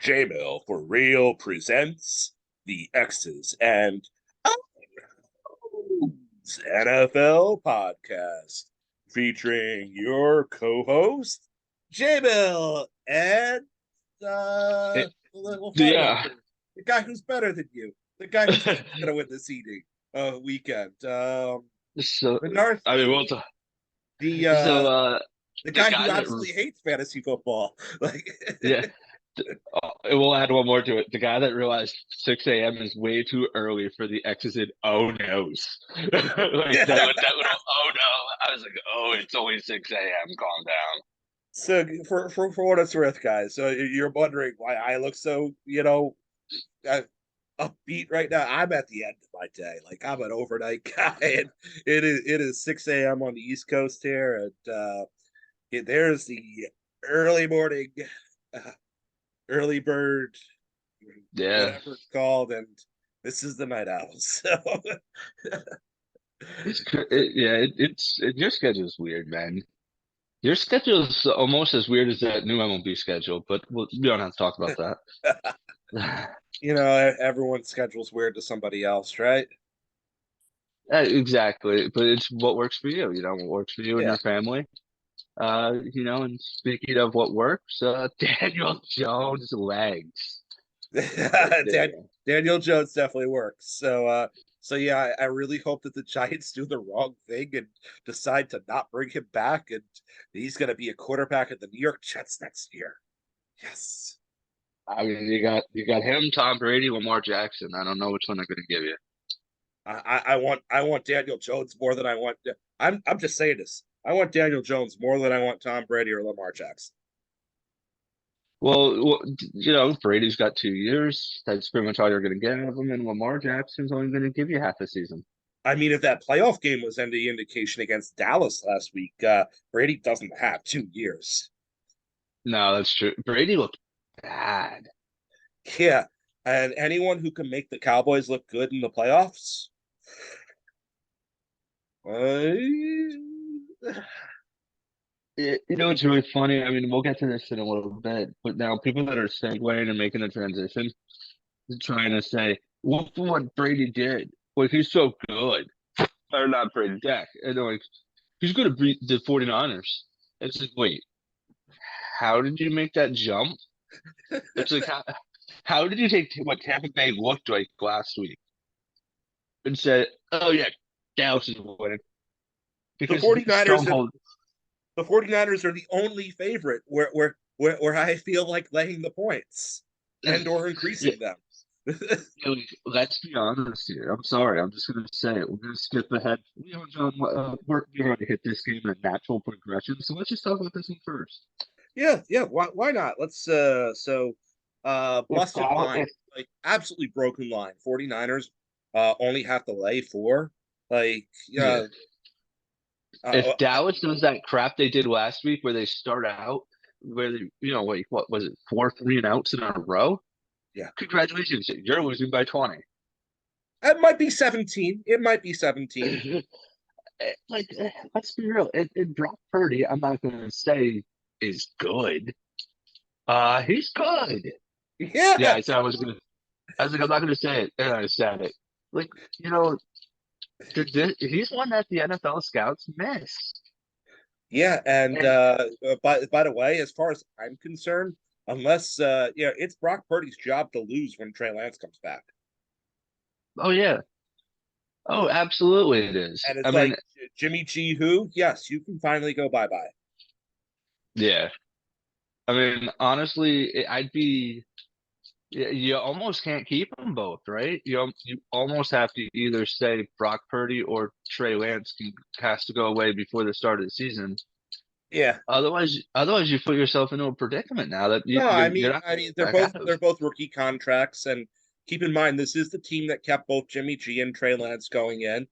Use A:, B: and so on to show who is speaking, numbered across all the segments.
A: J-Mill for Real presents the X's and O's NFL podcast featuring your co-host J-Mill and
B: It,
A: we'll find out
B: yeah.
A: the guy who's better than you, the guy who's gonna win this eating weekend.
B: So
A: The North,
B: I mean, well,
A: the
B: so
A: the
B: the
A: guy who
B: guy that
A: absolutely hates fantasy football, like.
B: yeah, we'll add one more to it. The guy that realized 6 a.m. is way too early for the X's and oh no's. Like that little oh no. I was like, oh, it's only 6 a.m. Calm down.
A: So for what it's worth, guys. So you're wondering why I look so uh, upbeat right now. I'm at the end of my day. Like I'm an overnight guy, and it is 6 a.m. on the East Coast here, and there's the early morning, uh, early bird,
B: Yeah,
A: whatever it's called, and this is the night owl. So
B: your schedule's weird, man. Your schedule's almost as weird as that new MLB schedule, but we don't have to talk about that.
A: everyone's schedule's weird to somebody else, right?
B: Exactly, but it's what works for you. What works for you and
A: Yeah.
B: your family. And speaking of what works, Daniel Jones' legs right
A: Dan,
B: there.
A: Daniel Jones definitely works. So yeah, I really hope that the Giants do the wrong thing and decide to not bring him back, and he's going to be a quarterback at the New York Jets next year. Yes,
B: I mean, you got him, Tom Brady, Lamar Jackson. I don't know which one they're going to give you.
A: I want Daniel Jones more than I want. I'm just saying this. I want Daniel Jones more than I want Tom Brady or Lamar Jackson.
B: Brady's got 2 years. That's pretty much all you're going to get out of him. And Lamar Jackson's only going to give you half a season.
A: I mean, if that playoff game was any indication against Dallas last week, Brady doesn't have 2 years.
B: No, that's true. Brady looked bad.
A: Yeah, and anyone who can make the Cowboys look good in the playoffs,
B: It's really funny. I mean, we'll get to this in a little bit, but now people that are segueing and making a transition, trying to say, look for what Brady did. Like, he's so good. Or not Brady, Dak. And they're like, he's going to beat the 49ers. It's like, wait, how did you make that jump? It's like, how did you take what Tampa Bay looked like last week and said, oh, yeah, Dallas is winning?
A: the
B: Because
A: 49ers are
B: Stronghold,
A: the 49ers are the only favorite where I feel like laying the points and or
B: yeah,
A: increasing them.
B: let's be honest here. I'm sorry. I'm just going to say it. We're going to skip ahead. John, we're going to hit this game in a natural progression. So let's just talk about this one first.
A: Yeah, why not? Let's
B: If
A: busted
B: Dallas,
A: line,
B: if,
A: like absolutely broken line. 49ers only have to lay four. Like
B: yeah,
A: uh,
B: if Dallas does that crap they did last week where they start out, where they, like, what was it, 4 3-and-outs in a row?
A: yeah.
B: Congratulations. You're losing by 20.
A: It might be 17. It might be 17.
B: Let's be real. Brock Purdy, I'm not going to say is good. He's good. Yeah,
A: Yeah.
B: I said I was gonna. I was like, I'm not gonna say it, and I said it. Like, you know, he's one that the NFL scouts miss.
A: Yeah, and
B: And
A: by the way, as far as I'm concerned, unless it's Brock Purdy's job to lose when Trey Lance comes back.
B: oh yeah, oh absolutely it is.
A: And
B: I
A: it's
B: mean,
A: like Jimmy G who, yes, you can finally go bye-bye.
B: yeah. I mean, honestly, I'd be. You almost can't keep them both, right? You almost have to either say Brock Purdy or Trey Lance has to go away before the start of the season.
A: Yeah.
B: Otherwise, you put yourself into a predicament now that
A: No,
B: you're not
A: I
B: going to
A: mean
B: get back out of.
A: they're both rookie contracts, and keep in mind this is the team that kept both Jimmy G and Trey Lance going in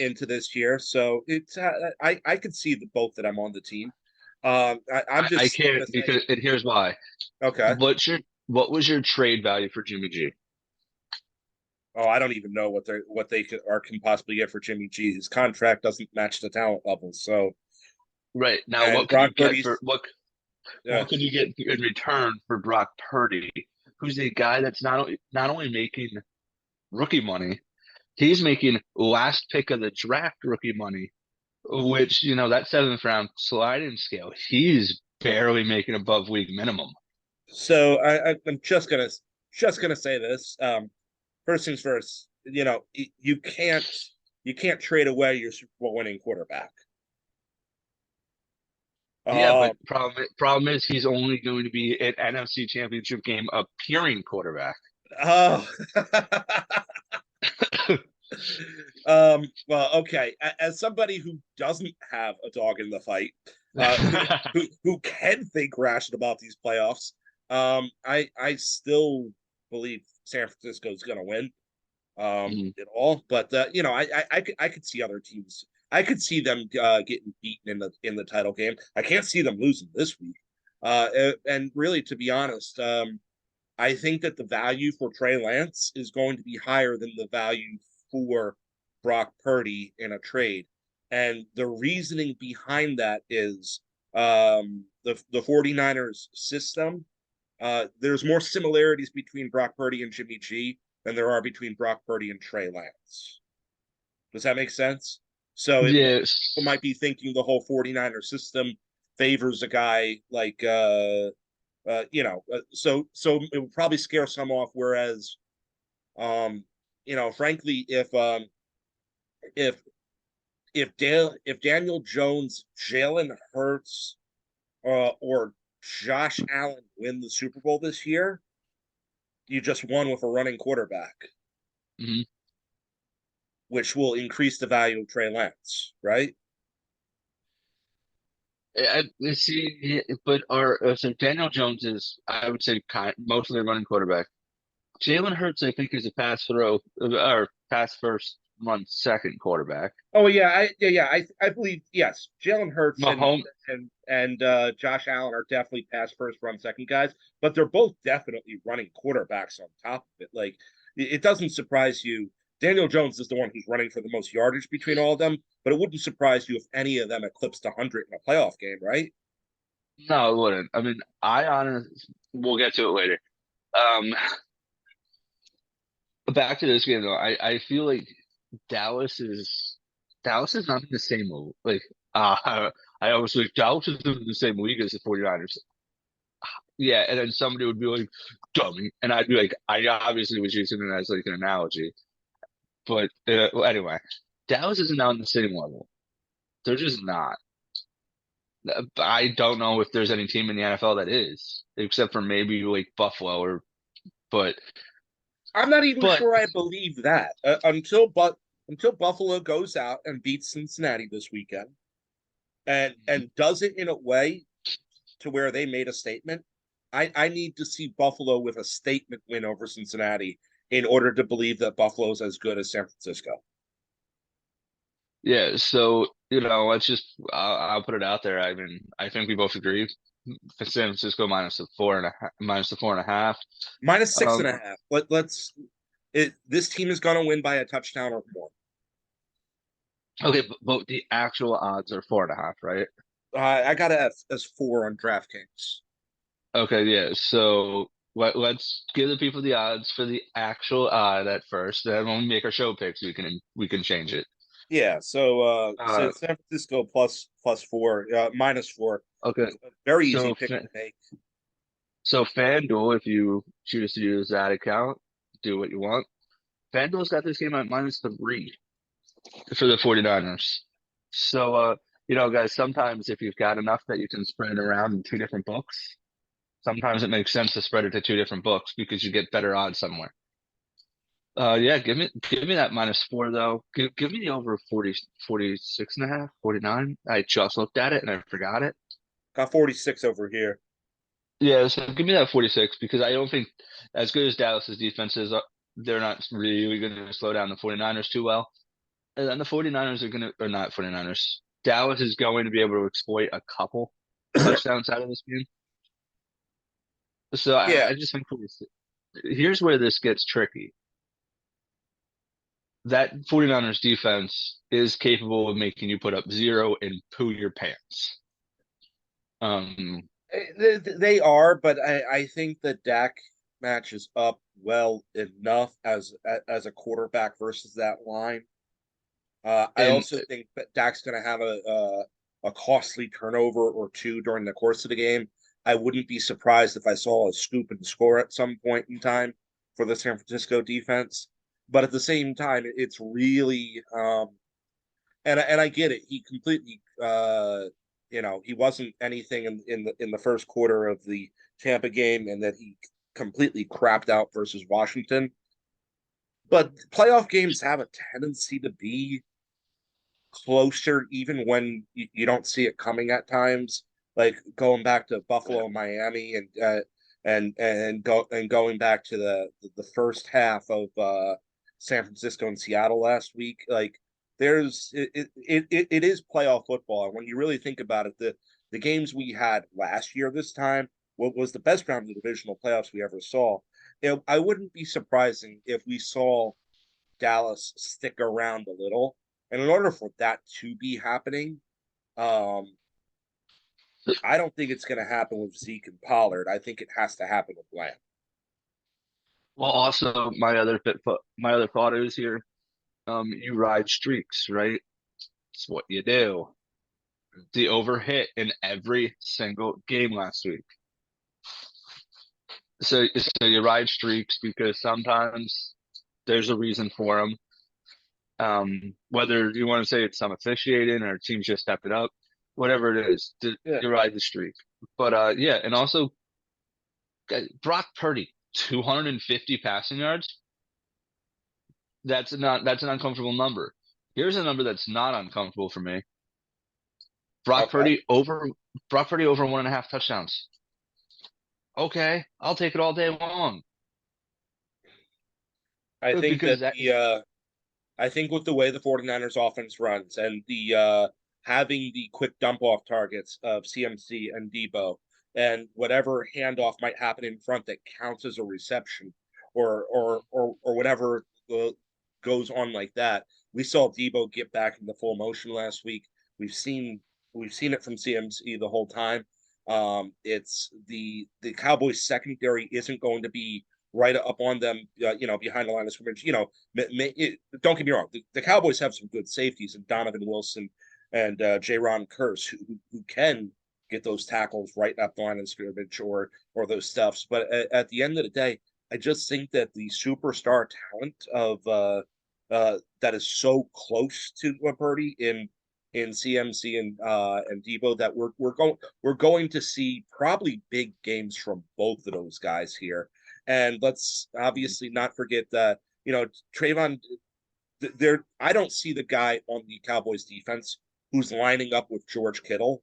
A: into this year. So it's I could see the both that I'm on the team. I'm
B: I
A: just
B: can't
A: gonna say
B: because and here's why.
A: okay.
B: What was your trade value for Jimmy G?
A: Oh, I don't even know can possibly get for Jimmy G. His contract doesn't match the talent level. So
B: Right now,
A: and
B: what could you
A: Brock
B: get for
A: Purdy's
B: what?
A: Yeah.
B: What can you get in return for Brock Purdy, who's a guy that's not only making rookie money, he's making last pick of the draft rookie money, which, that seventh round sliding scale, he's barely making above league minimum.
A: So I'm just gonna say this. First things first. You can't trade away your Super Bowl winning quarterback.
B: Yeah,
A: Um.
B: but problem is he's only going to be an NFC Championship game appearing quarterback.
A: Oh. Well, okay. As somebody who doesn't have a dog in the fight, who can think rational about these playoffs, I still believe San Francisco's going to win.
B: Mhm.
A: At all. But I could see other teams. I could see them getting beaten in the title game. I can't see them losing this week. And really, to be honest, I think that the value for Trey Lance is going to be higher than the value for Brock Purdy in a trade. And the reasoning behind that is the 49ers system. There's more similarities between Brock Purdy and Jimmy G than there are between Brock Purdy and Trey Lance. Does that make sense? So people
B: Yes.
A: might be thinking the whole 49er system favors a guy like so it would probably scare some off. Whereas, frankly, if if Daniel Jones, Jalen Hurts, or Josh Allen win the Super Bowl this year, you just won with a running quarterback,
B: Mhm.
A: which will increase the value of Trey Lance, right?
B: See, but so Daniel Jones is, I would say, mostly a running quarterback. Jalen Hurts, I think, is a pass throw or pass first, run second quarterback.
A: Oh yeah, I believe yes. Jalen Hurts and
B: Mahomes,
A: Josh Allen are definitely pass first, run second guys, but they're both definitely running quarterbacks on top of it. Like it doesn't surprise you. Daniel Jones is the one who's running for the most yardage between all of them, but it wouldn't surprise you if any of them eclipsed 100 in a playoff game, right?
B: no, it wouldn't. I mean, we'll get to it later. Um, Back to this game though, I feel like Dallas is not in the same like I always like Dallas is in the same league as the 49ers. Yeah, and then somebody would be like, dummy. And I'd be like, I obviously was using it as like an analogy. But well, anyway, Dallas isn't on the same level. They're just not. I don't know if there's any team in the NFL that is, except for maybe like Buffalo or but
A: I'm not even
B: but
A: sure I believe that until Buffalo goes out and beats Cincinnati this weekend and does it in a way to where they made a statement. I need to see Buffalo with a statement win over Cincinnati in order to believe that Buffalo's as good as San Francisco.
B: yeah, so let's just I'll put it out there. I mean, I think we both agree. San Francisco minus the 4.5.
A: Minus six
B: Um,
A: and a half. This team is going to win by a touchdown or more.
B: okay, but the actual odds are 4.5, right?
A: I got it as four on DraftKings.
B: Okay, yeah. So let's give the people the odds for the actual odd at first. Then when we make our show picks, we can change it.
A: Yeah, so
B: Uh,
A: San Francisco plus four, minus four.
B: okay.
A: Very easy
B: So
A: pick to make.
B: so FanDuel, if you choose to use that account, do what you want. FanDuel's got this game at -3 for the 49ers. So guys, sometimes if you've got enough that you can spread it around in two different books, sometimes it makes sense to spread it to two different books because you get better odds somewhere. Yeah, give me that -4 though. Give me the over 40, 46.5, 49. I just looked at it and I forgot it.
A: Got 46 over here.
B: Yeah, so give me that 46 because I don't think as good as Dallas's defense is, they're not really going to slow down the 49ers too well. And then the 49ers are going to, or not 49ers, Dallas is going to be able to exploit a couple touchdowns out of this game. So
A: Yeah,
B: I just think here's where this gets tricky. That 49ers defense is capable of making you put up zero and poo your pants.
A: They are, but I think the Dak matches up well enough as a quarterback versus that line. I
B: And
A: also think that Dak's going to have a costly turnover or two during the course of the game. I wouldn't be surprised if I saw a scoop and score at some point in time for the San Francisco defense. But at the same time, it's really and I get it. He completely he wasn't anything in the first quarter of the Tampa game, and that he completely crapped out versus Washington. But playoff games have a tendency to be closer, even when you don't see it coming at times. Like going back to Buffalo, Miami, and going back to the first half of San Francisco and Seattle last week. Like it is playoff football, and when you really think about it, the games we had last year this time, what was the best round of the divisional playoffs we ever saw. I wouldn't be surprising if we saw Dallas stick around a little. And in order for that to be happening, um, I don't think it's going to happen with Zeke and Pollard. I think it has to happen with Lamb.
B: well, also my other thought is here. You ride streaks, right? It's what you do. The over hit in every single game last week. So you ride streaks because sometimes there's a reason for them. Whether you want to say it's some officiating or teams just stepped it up, whatever it is,
A: Yeah,
B: you ride the streak. But yeah, and also Brock Purdy, 250 passing yards. That's an uncomfortable number. Here's a number that's not uncomfortable for me. Brock
A: okay.
B: Purdy over Brock Purdy over 1.5 touchdowns. Okay, I'll take it all day long.
A: I think
B: Because
A: that
B: that
A: I think with the way the 49ers offense runs and the having the quick dump off targets of CMC and Debo and whatever handoff might happen in front that counts as a reception or whatever goes on like that. We saw Debo get back into full motion last week. We've seen we've seen it from CMC the whole time. It's the Cowboys secondary isn't going to be right up on them, behind the line of scrimmage. Don't get me wrong. The Cowboys have some good safeties and Donovan Wilson and Ron Curse who can get those tackles right up the line of scrimmage or those stuffs. But at the end of the day, I just think that the superstar talent of that is so close to Purdy in CMC and Debo that we're going to see probably big games from both of those guys here. And let's obviously not forget that Trayvon. There, I don't see the guy on the Cowboys defense who's lining up with George Kittle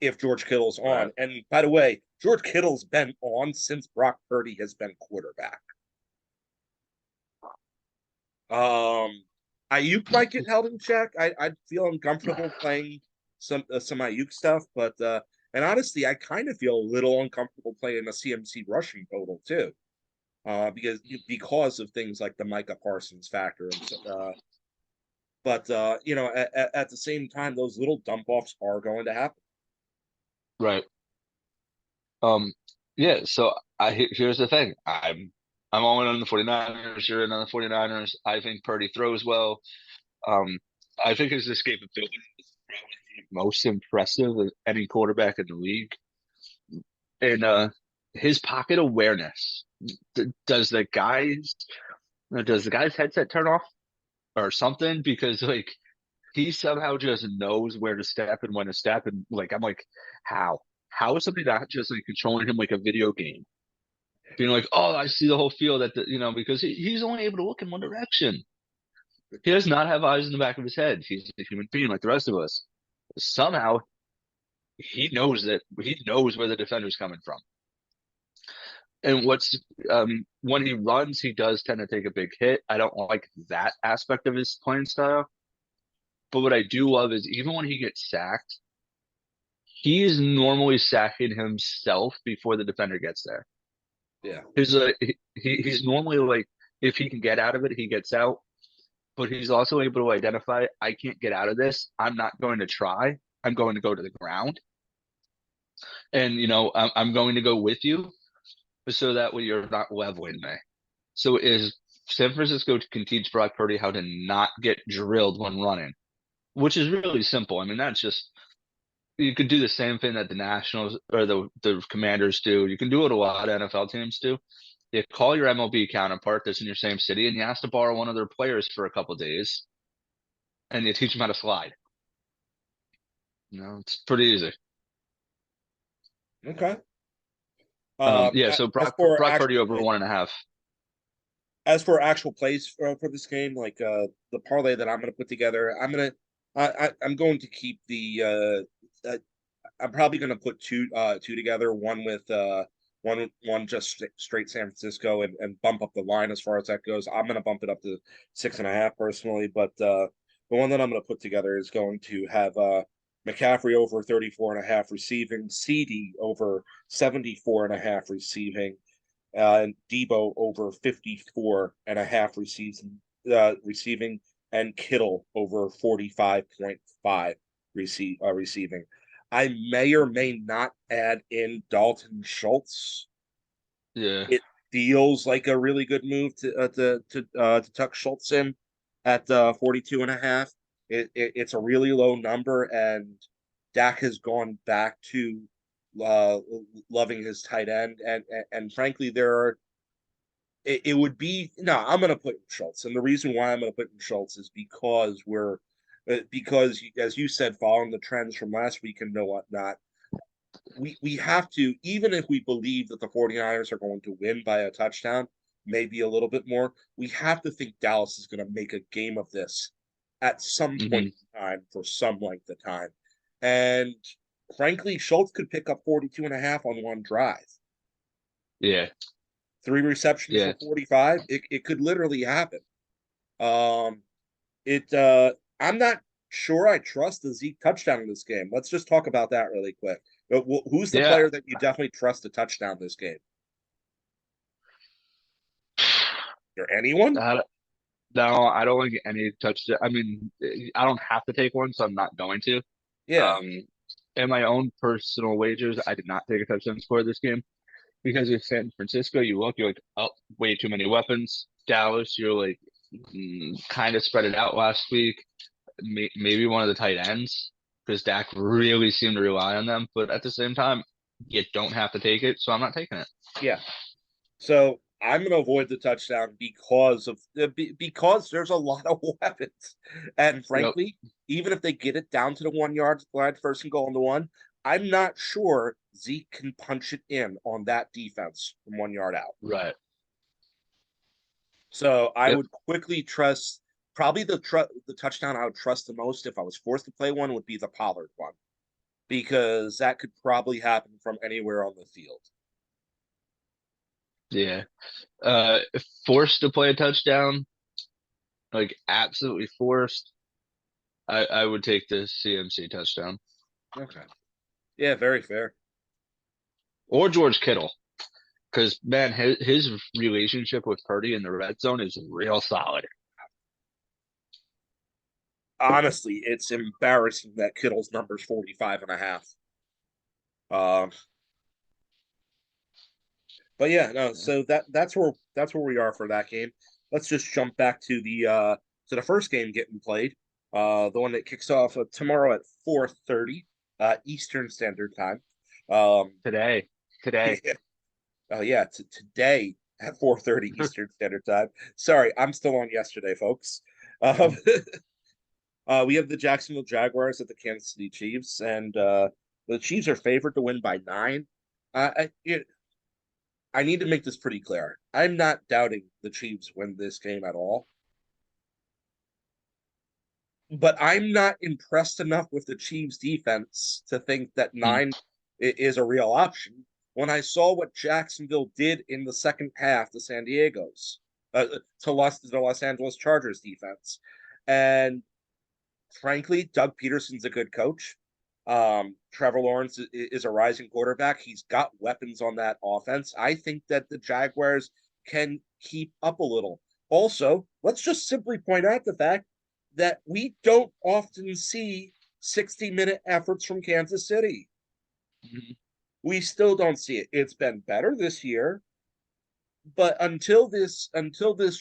A: if George Kittle's
B: right,
A: on. And by the way, George Kittle's been on since Brock Purdy has been quarterback. Um, Ayuk might get held in check. I feel uncomfortable playing some Ayuk stuff, but and honestly, I kind of feel a little uncomfortable playing a CMC rushing total too, because of things like the Micah Parsons factor. But at the same time, those little dump offs are going to happen.
B: right. Um, yeah, so here's the thing. I'm all in on the 49ers, you're in on the 49ers. I think Purdy throws well. Um, I think his escapability is probably the most impressive of any quarterback in the league. And his pocket awareness. Does the guy's headset turn off or something? Because like he somehow just knows where to step and when to step. And like I'm like, how? How is somebody not just like controlling him like a video game? Being like, oh, I see the whole field because he's only able to look in one direction. He does not have eyes in the back of his head. He's a human being like the rest of us. Somehow he knows where the defender's coming from. And when he runs, he does tend to take a big hit. I don't like that aspect of his playing style. But what I do love is even when he gets sacked, he is normally sacking himself before the defender gets there.
A: Yeah,
B: He's normally like if he can get out of it, he gets out. But he's also able to identify, I can't get out of this. I'm not going to try. I'm going to go to the ground. And I'm going to go with you so that way you're not leveling me. So is San Francisco can teach Brock Purdy how to not get drilled when running, which is really simple. I mean, that's just you could do the same thing that the Nationals or the Commanders do. You can do what a lot of NFL teams do. You call your MLB counterpart that's in your same city, and you ask to borrow one of their players for a couple days, and you teach them how to slide. It's pretty easy.
A: Okay.
B: Yeah. So
A: As
B: Brock Purdy over 1.5.
A: for actual plays for this game, like the parlay that I'm going to put together, I'm going to keep I'm probably going to put two together, one with one just straight San Francisco and bump up the line as far as that goes. I'm going to bump it up to 6.5 personally, but the one that I'm going to put together is going to have McCaffrey over 34.5 receiving, CD over 74.5 receiving, and Debo over 54.5 receiving, and Kittle over 45.5 receiving. I may or may not add in Dalton Schultz.
B: Yeah.
A: It feels like a really good move to tuck Schultz in at 42.5. It's a really low number, and Dak has gone back to uh, loving his tight end, and frankly, it would be no. I'm going to put in Schultz, and the reason why I'm going to put in Schultz is because as you said, following the trends from last week and no whatnot, we have to, even if we believe that the 49ers are going to win by a touchdown, maybe a little bit more, we have to think Dallas is going to make a game of this at some point
B: Hmm.
A: in time for some length of time. And frankly, Schultz could pick up 42.5 on one drive.
B: Yeah.
A: Three receptions
B: Yeah.
A: for 45. It could literally happen. Um, I'm not sure I trust the Zeke touchdown in this game. Let's just talk about that really quick. But who's the
B: Yeah.
A: player that you definitely trust to touchdown this game? Or anyone?
B: I, no, I don't like any touchdown. I mean, I don't have to take one, so I'm not going to.
A: Yeah,
B: Um, in my own personal wagers, I did not take a touchdown score this game because with San Francisco, you're like, oh, way too many weapons. Dallas, you're like, kind of spread it out last week. Maybe one of the tight ends because Dak really seemed to rely on them, but at the same time, you don't have to take it, so I'm not taking it.
A: yeah. So I'm going to avoid the touchdown because there's a lot of weapons, and
B: Yep.
A: frankly, even if they get it down to the 1 yard line, first and goal on the one, I'm not sure Zeke can punch it in on that defense from 1 yard out.
B: Right.
A: So I
B: Yep.
A: would quickly trust probably the touchdown I would trust the most if I was forced to play one would be the Pollard one because that could probably happen from anywhere on the field.
B: Yeah. If forced to play a touchdown, like absolutely forced, I would take the CMC touchdown
A: Okay. Yeah, very fair.
B: or George Kittle because man, his relationship with Purdy in the red zone is real solid.
A: Honestly, it's embarrassing that Kittle's number's 45.5. Um, but yeah, no,
B: Yeah.
A: so that's where we are for that game. Let's just jump back to the first game getting played. The one that kicks off tomorrow at 4:30 Eastern Standard Time. Um,
B: Today, today.
A: yeah, yeah, today at 4:30 Eastern Standard Time. Sorry, I'm still on yesterday, folks. Um, we have the Jacksonville Jaguars at the Kansas City Chiefs, and the Chiefs are favored to win by 9. I need to make this pretty clear. I'm not doubting the Chiefs win this game at all, but I'm not impressed enough with the Chiefs defense to think that
B: Mm.
A: 9 is a real option. When I saw what Jacksonville did in the second half to San Diego's to the Los Angeles Chargers defense, and frankly, Doug Peterson's a good coach. Trevor Lawrence is a rising quarterback. He's got weapons on that offense. I think that the Jaguars can keep up a little. Also, let's just simply point out the fact that we don't often see 60-minute efforts from Kansas City. We still don't see it. It's been better this year, but until this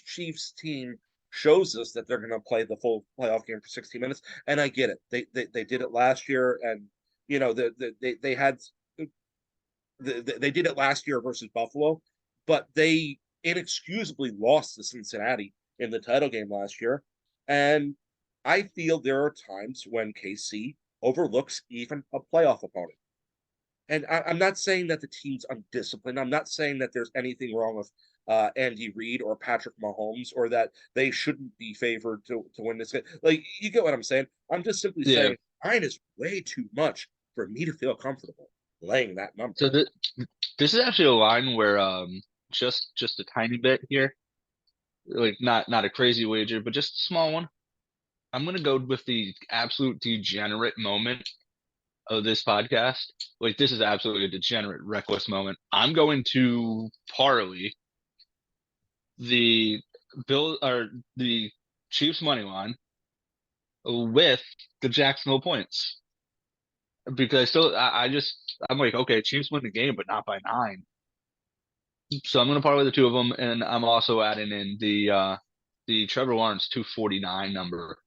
A: Chiefs team shows us that they're going to play the full playoff game for 60 minutes, and I get it. They did it last year, and they had they did it last year versus Buffalo, but they inexcusably lost to Cincinnati in the title game last year. And I feel there are times when KC overlooks even a playoff opponent. And I'm not saying that the team's undisciplined. I'm not saying that there's anything wrong with Andy Reid or Patrick Mahomes or that they shouldn't be favored to win this game. Like, you get what I'm saying? I'm just simply
B: Yeah.
A: saying 9 is way too much for me to feel comfortable laying that number.
B: So this is actually a line where just a tiny bit here, like not a crazy wager, but just a small one. I'm gonna go with the absolute degenerate moment of this podcast. Like this is absolutely a degenerate, reckless moment. I'm going to parlay the Bill or the Chiefs money line with the Jacksonville points because I'm like, okay, Chiefs win the game, but not by 9. So I'm gonna parlay the two of them, and I'm also adding in the Trevor Lawrence 249 number.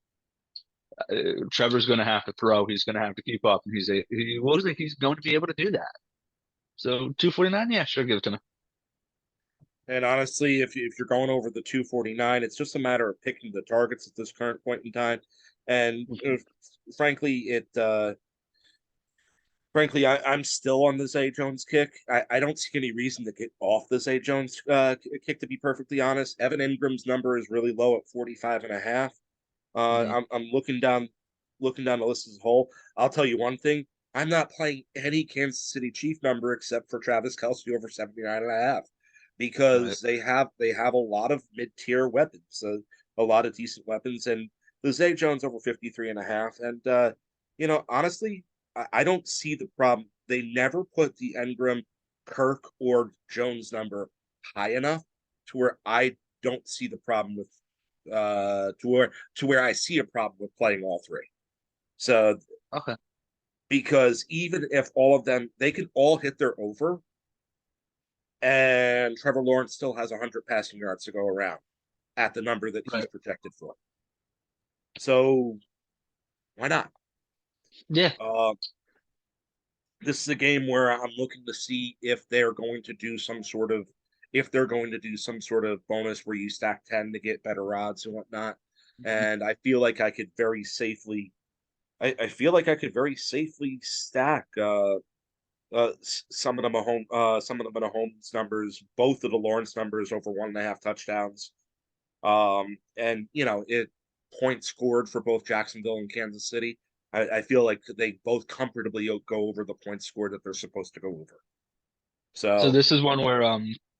B: Trevor's gonna have to throw. He's gonna have to keep up, and he looks like he's going to be able to do that. So 249, yeah, sure, give it to me.
A: And honestly, if you're going over the 249, it's just a matter of picking the targets at this current point in time. And frankly, I'm still on the Zay Jones kick. I don't see any reason to get off the Zay Jones kick, to be perfectly honest. Evan Ingram's number is really low at 45.5.
B: Mm-hmm.
A: I'm looking down the list as a whole. I'll tell you one thing. I'm not playing any Kansas City Chief number except for Travis Kelce over 79.5
B: Right.
A: because they have a lot of mid-tier weapons, a lot of decent weapons, and the Zay Jones over 53.5. And honestly, I don't see the problem. They never put the Engram, Kirk, or Jones number high enough to where I don't see the problem with to where I see a problem with playing all three. So
B: Okay.
A: because even if all of them they can all hit their over, and Trevor Lawrence still has 100 passing yards to go around at the number that he's
B: Right.
A: projected for. So why not?
B: Yeah.
A: Uh, this is a game where I'm looking to see if they're going to do some sort of bonus where you stack 10 to get better odds and whatnot.
B: Mhm.
A: And I feel like I could very safely I feel like I could very safely stack some of the Mahomes numbers, both of the Lawrence numbers over 1.5 touchdowns. And it points scored for both Jacksonville and Kansas City. I feel like they both comfortably go over the points scored that they're supposed to go over.
B: So
A: So
B: this is one where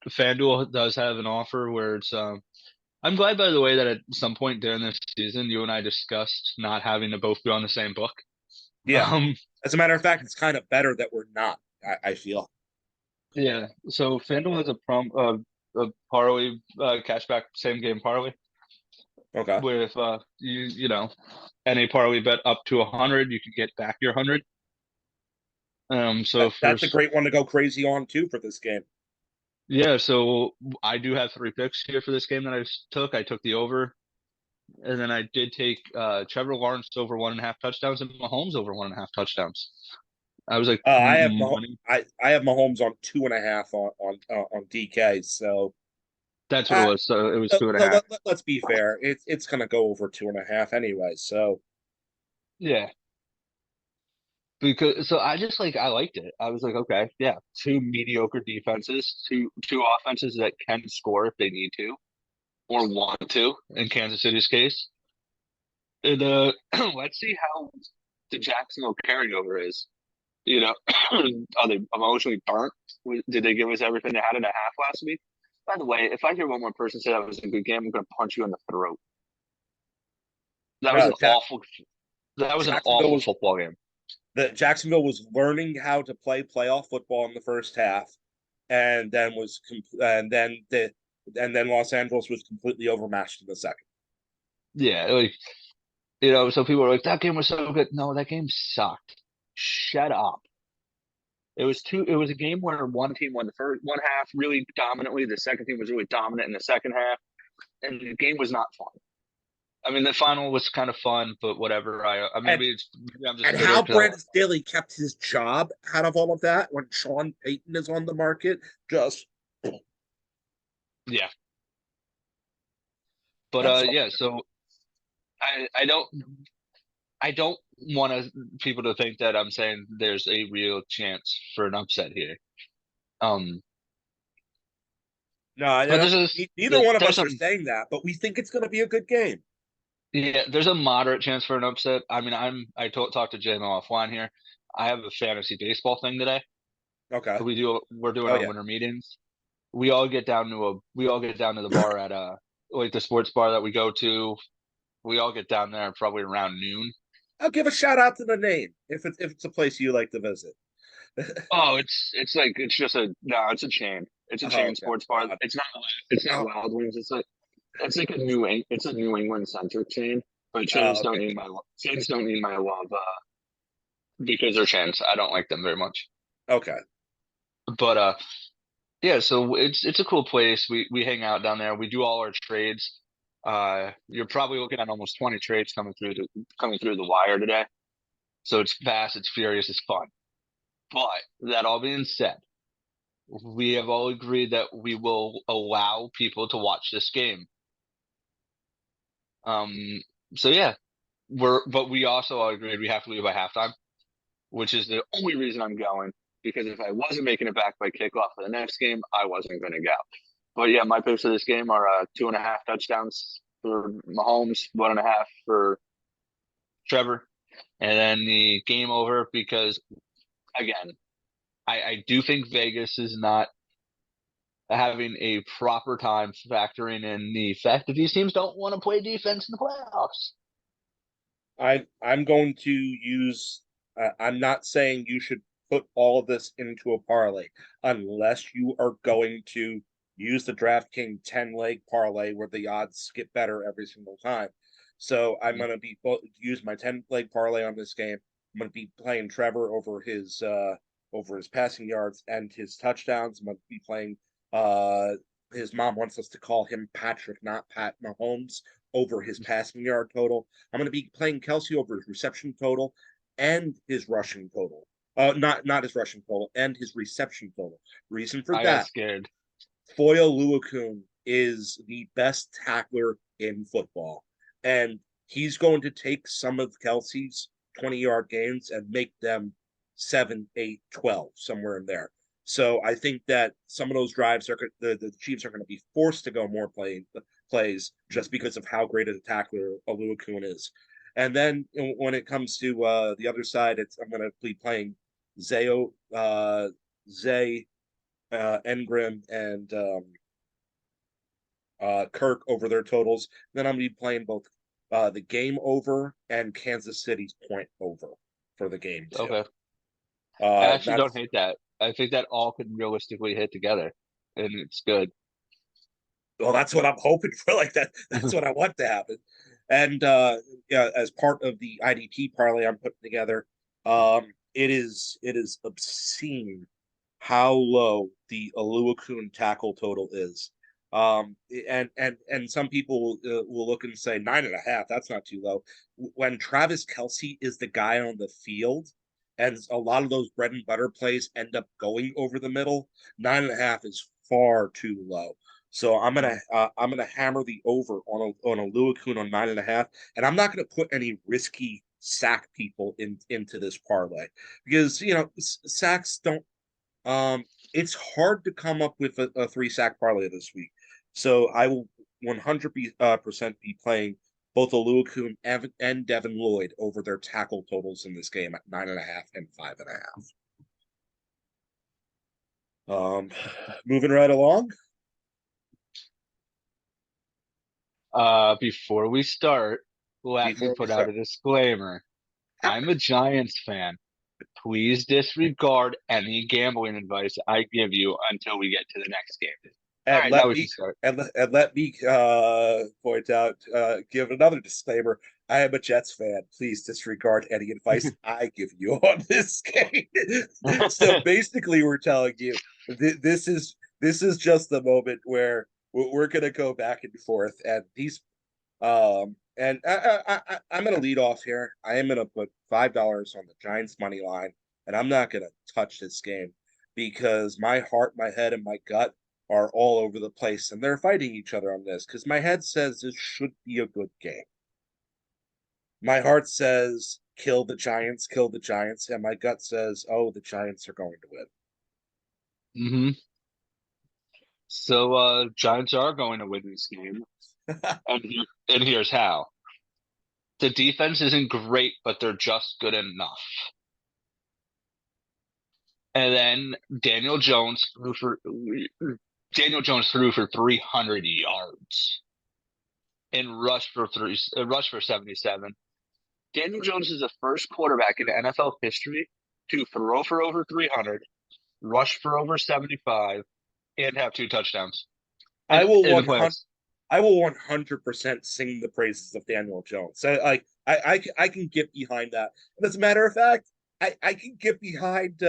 B: FanDuel does have an offer where it's I'm glad by the way that at some point during this season you and I discussed not having to both be on the same book.
A: yeah,
B: Um
A: as a matter of fact, it's kind of better that we're not. I feel
B: yeah. So FanDuel has a parlay cashback same game parlay
A: okay.
B: where if any parlay bet up to 100 you can get back your 100. So
A: That's a great one to go crazy on too for this game.
B: yeah, so I do have 3 picks here for this game that I took. I took the over, and then I did take Trevor Lawrence over 1.5 touchdowns and Mahomes over 1.5 touchdowns. I was like
A: I have
B: money.
A: I have Mahomes on 2.5 on DK. So
B: That's what it
A: uh,
B: was. So it was 2.5.
A: let's be fair. It's gonna go over 2.5 anyway. So
B: Yeah, because so I just like I liked it. I was like, okay, yeah, 2 mediocre defenses, two offenses that can score if they need to or want to. In Kansas City's case, and let's see how the Jacksonville carryover is. You know, are they emotionally burnt? Did they give us everything they had in a half last week? By the way, if I hear one more person say that was a good game, I'm going to punch you in the throat. That was
A: no,
B: an awful. That was an
A: Jacksonville
B: awful
A: was
B: football game.
A: Jacksonville was learning how to play playoff football in the first half, and then Los Angeles was completely overmatched in the second.
B: Yeah, like so people are like, that game was so good. No, that game sucked. Shut up. It was a game where one team won the first one half really dominantly. The second team was really dominant in the second half, and the game was not fun. I mean, the final was kind of fun, but whatever.
A: And
B: Maybe I'm just
A: and
B: bitter
A: how
B: because
A: Brandon Staley kept his job out of all of that when Sean Payton is on the market, just
B: yeah. But
A: that's all.
B: yeah. So I I don't I don't want people to think that I'm saying there's a real chance for an upset here. Um,
A: No,
B: but there's a
A: neither one of
B: there's
A: us
B: a
A: are saying that, but we think it's going to be a good game.
B: yeah, there's a moderate chance for an upset. I mean, talked to Jay offline here. I have a fantasy baseball thing today.
A: Okay.
B: We're doing
A: Oh
B: our
A: yeah.
B: winter meetings. We all get down to the bar at like the sports bar that we go to. We all get down there probably around noon.
A: I'll give a shout out to the name if it's a place you like to visit.
B: Oh, it's just a no, it's a chain. It's a
A: Oh,
B: chain
A: okay.
B: sports bar. It's not
A: Oh,
B: Wild Wings. It's like it's a New England centric chain. But
A: okay.
B: chains don't need my love because they're chains. I don't like them very much.
A: Okay.
B: But yeah, so it's a cool place. We hang out down there. We do all our trades. You're probably looking at almost 20 trades coming through the wire today. So it's fast, it's furious, it's fun. But that all being said, we have all agreed that we will allow people to watch this game. Um, so yeah, but we also all agreed we have to leave by halftime, which is the only reason I'm going. Because if I wasn't making it back by kickoff for the next game, I wasn't going to go. But yeah, my picks for this game are 2.5 touchdowns for Mahomes, 1.5 for Trevor, and then the game over because again, I do think Vegas is not having a proper time factoring in the fact that these teams don't want to play defense in the playoffs.
A: I'm going to use. I'm not saying you should put all of this into a parlay unless you are going to use the DraftKings 10 leg parlay where the odds get better every single time. So I'm going to use my 10 leg parlay on this game. I'm going to be playing Trevor over his passing yards and his touchdowns. I'm going to be playing uh his mom wants us to call him Patrick, not Pat Mahomes, over his passing yard total. I'm going to be playing Kelsey over his reception total and his rushing total. Not his rushing total and his reception total. Reason for
B: I got
A: that:
B: scared.
A: Foya Luakun is the best tackler in football, and he's going to take some of Kelsey's 20-yard gains and make them 7, 8, 12, somewhere in there. So I think that some of those drives are the Chiefs are going to be forced to go more plays just because of how great of a tackler Oluokun is. And then when it comes to the other side, I'm going to be playing Zayo, Zay, Engren, and Kirk over their totals. Then I'm going to be playing both the game over and Kansas City's point over for the game too.
B: Okay. I actually don't
A: That's
B: hate that. I think that all could realistically hit together, and it's good.
A: well, that's what I'm hoping for. Like that, that's what I want to happen. And yeah, as part of the IDP parlay I'm putting together, it is obscene how low the Aluakun tackle total is. And some people will look and say 9.5. That's not too low. When Travis Kelsey is the guy on the field, and a lot of those bread and butter plays end up going over the middle, 9.5 is far too low. So I'm gonna hammer the over on a Luakun on 9.5, and I'm not gonna put any risky sack people into this parlay because sacks don't it's hard to come up with a 3 sack parlay this week. So I will 100% be playing both Oluokun and Devin Lloyd over their tackle totals in this game at 9.5 and 5.5. Moving right along.
B: Before we start, let me
A: Before we
B: put out
A: start,
B: a disclaimer. I'm a Giants fan. Please disregard any gambling advice I give you until we get to the next game. All
A: and
B: right, now
A: let
B: we
A: me
B: can start.
A: and let me point out, give another disclaimer. I am a Jets fan. Please disregard any advice I give you on this game. So basically, we're telling you this is just the moment where we're gonna go back and forth, and these and I'm gonna lead off here. I am gonna put $5 on the Giants money line, and I'm not gonna touch this game because my heart, my head, and my gut are all over the place, and they're fighting each other on this because my head says this should be a good game. My heart says kill the Giants, and my gut says, oh, the Giants are going to win.
B: Hmm. So Giants are going to win this game, and here's how. The defense isn't great, but they're just good enough. And then Daniel Jones threw for 300 yards and rushed for 77. Daniel Jones is the first quarterback in NFL history to throw for over 300, rush for over 75, and have 2 touchdowns
A: I will
B: in the
A: 100
B: playoffs.
A: I will 100% sing the praises of Daniel Jones. I can get behind that. And as a matter of fact, I can get behind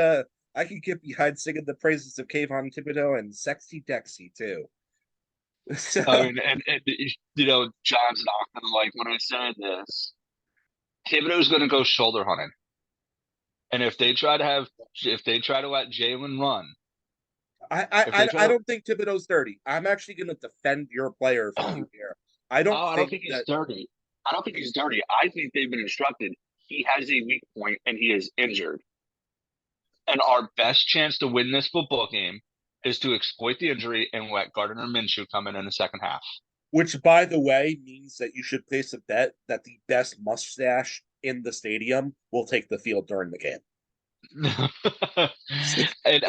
A: I can get behind singing the praises of Kayvon Thibodeau and Sexy Dexy too.
B: I
A: So
B: mean, and John's not gonna like when I said this. Thibodeau's gonna go shoulder hunting, and if they try to let Jalen run, if they try
A: I
B: to,
A: don't think Thibodeau's dirty. I'm actually going to defend your player for you here. I don't
B: oh, I don't
A: think
B: think he's
A: that.
B: dirty. I don't think he's dirty. I think they've been instructed he has a weak point and he is injured. And our best chance to win this football game is to exploit the injury and let Gardner Minshew come in the second half.
A: Which, by the way, means that you should place a bet that the best mustache in the stadium will take the field during the game.
B: And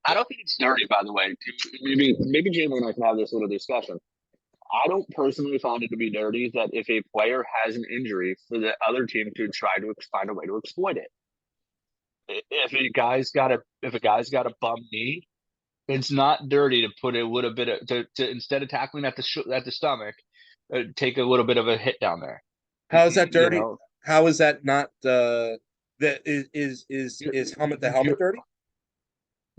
B: I don't think it's dirty, by the way. Maybe Jalen and I can have this little discussion. I don't personally find it to be dirty that if a player has an injury, for the other team to try to find a way to exploit it. If a guy's got a bum knee, it's not dirty to put a little bit of to instead of tackling at the stomach, take a little bit of a hit down there.
A: How is that
B: You
A: dirty?
B: know,
A: How is that not that
B: you're,
A: is helmet to helmet
B: you're
A: dirty?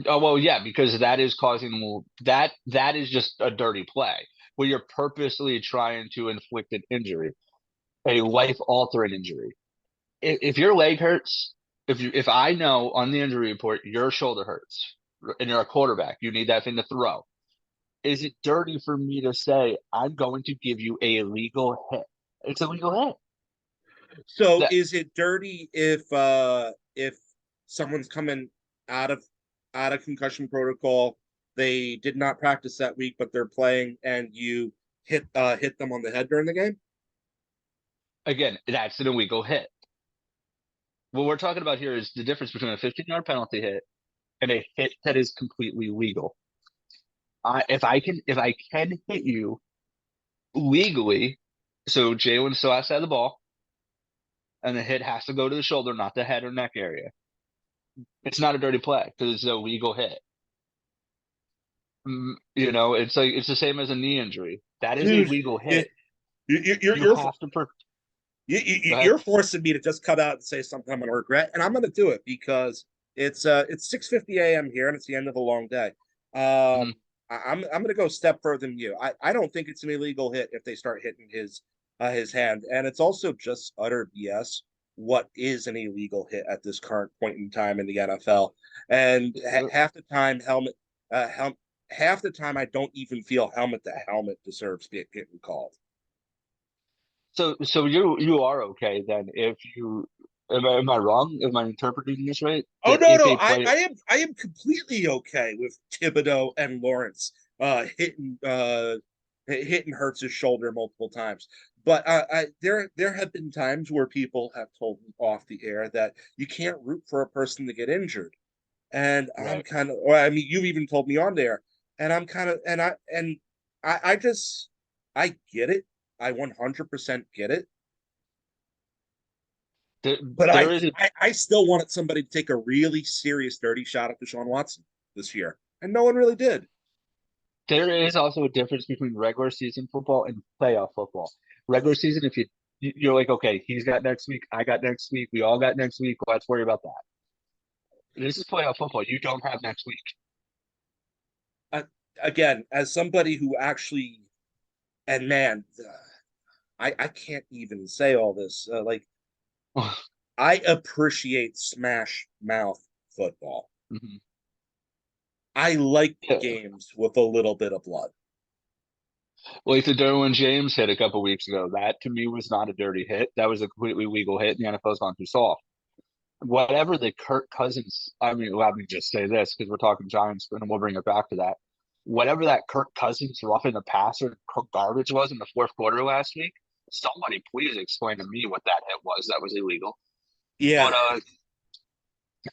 B: oh well, yeah, because that is causing that is just a dirty play where you're purposely trying to inflict an injury, a life altering injury. If your leg hurts, if I know on the injury report your shoulder hurts and you're a quarterback, you need that thing to throw. Is it dirty for me to say I'm going to give you a legal hit? It's a legal hit.
A: So
B: That
A: is it dirty if someone's coming out of concussion protocol, they did not practice that week, but they're playing, and you hit them on the head during the game?
B: again, that's an illegal hit. What we're talking about here is the difference between a 15-yard penalty hit and a hit that is completely legal. If I can hit you legally, so Jalen still has to have the ball, and the hit has to go to the shoulder, not the head or neck area. It's not a dirty play because it's a legal hit. It's the same as a knee injury. That is a
A: Dude,
B: legal
A: it,
B: hit.
A: you're
B: You have to go ahead.
A: you're forcing me to just come out and say something I'm going to regret, and I'm going to do it because it's 6:50 a.m. here, and it's the end of a long day.
B: Mhm.
A: I'm going to go a step further than you. I don't think it's an illegal hit if they start hitting his hand, and it's also just utter BS. What is an illegal hit at this current point in time in the NFL? And half the time, half the time, I don't even feel helmet to helmet deserves getting called.
B: So you are okay then if you am I wrong? Am I interpreting this right?
A: Oh
B: That
A: no,
B: if
A: no,
B: a player
A: I am completely okay with Thibodeau and Lawrence hitting Hurts' shoulder multiple times. But there have been times where people have told me off the air that you can't root for a person to get injured, and I'm
B: right.
A: kind of. Well, I mean, you've even told me on there, and I'm kind of, I just I get it. I 100% get it.
B: There,
A: But
B: there is a
A: I still wanted somebody to take a really serious dirty shot at Deshaun Watson this year, and no one really did.
B: there is also a difference between regular season football and playoff football. Regular season, if you're like, okay, he's got next week, I got next week, we all got next week. Let's worry about that. This is playoff football. You don't have next week.
A: uh, again, as somebody who actually, and man, I can't even say all this. Like I appreciate Smash Mouth football.
B: Mhm.
A: I like
B: Yeah.
A: games with a little bit of blood.
B: Like the Derwin James hit a couple weeks ago. That to me was not a dirty hit. That was a completely legal hit. And the NFL's gone too soft. Whatever the Kirk Cousins, I mean, let me just say this because we're talking Giants, and we'll bring it back to that. Whatever that Kirk Cousins roughing the passer garbage was in the fourth quarter last week, somebody please explain to me what that hit was. That was illegal. But
A: Yeah,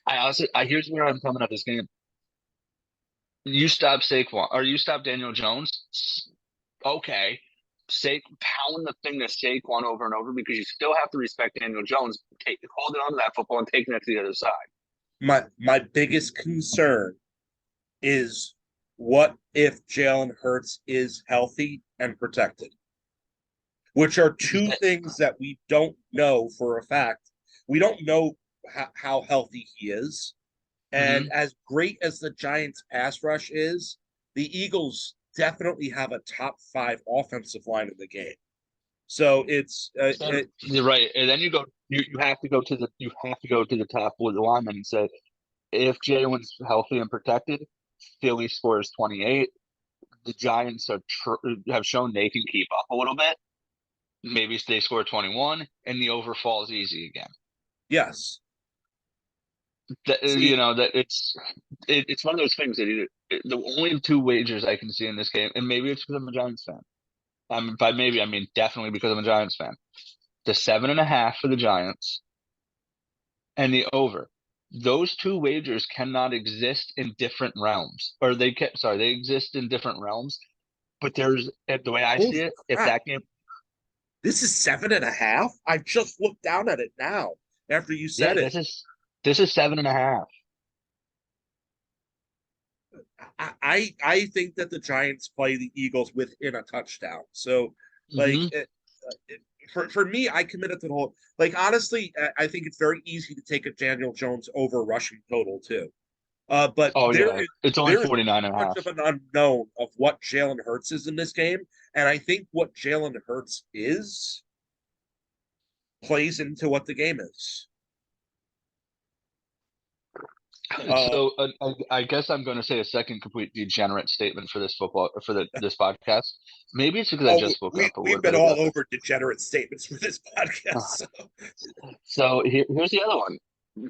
B: I also, here's where I'm coming at this game. You stop Saquon or you stop Daniel Jones. Okay. Pound the thing to Saquon over and over because you still have to respect Daniel Jones. Holding on to that football and taking it to the other side.
A: my biggest concern is what if Jalen Hurts is healthy and protected, which are two things that we don't know for a fact. We don't know how healthy he is. And
B: Mm-hmm.
A: as great as the Giants' pass rush is, the Eagles definitely have a top five offensive line in the game. So
B: You're right, and then you have to go to the top of the lineman and say if Jalen's healthy and protected, Philly scores 28. The Giants have shown they can keep up a little bit. Maybe they score 21, and the over falls easy again.
A: yes.
B: You
A: See,
B: know that it's one of those things that the only two wagers I can see in this game, and maybe it's because I'm a Giants fan. By maybe I mean definitely because I'm a Giants fan. The 7.5 for the Giants and the over. Those two wagers cannot exist in different realms, or they exist in different realms. But the way I see
A: holy
B: it, if
A: crap.
B: that game,
A: This is 7.5. I just looked down at it now after you
B: yeah,
A: said it.
B: this is 7.5.
A: I think that the Giants play the Eagles within a touchdown. So like
B: Mm-hmm.
A: for me, I committed to the whole. Like honestly, I think it's very easy to take a Daniel Jones over rushing total too. But
B: Oh yeah, it's only
A: there is
B: 49
A: too
B: and a
A: much
B: half.
A: of an unknown of what Jalen Hurts is in this game, and I think what Jalen Hurts is plays into what the game is. Uh,
B: So I guess I'm going to say a second complete degenerate statement for this podcast. Maybe it's because I
A: oh,
B: just woke
A: we
B: up, but
A: we've
B: we're
A: been
B: good
A: all
B: about this.
A: over degenerate statements for this podcast. So.
B: So here's the other one.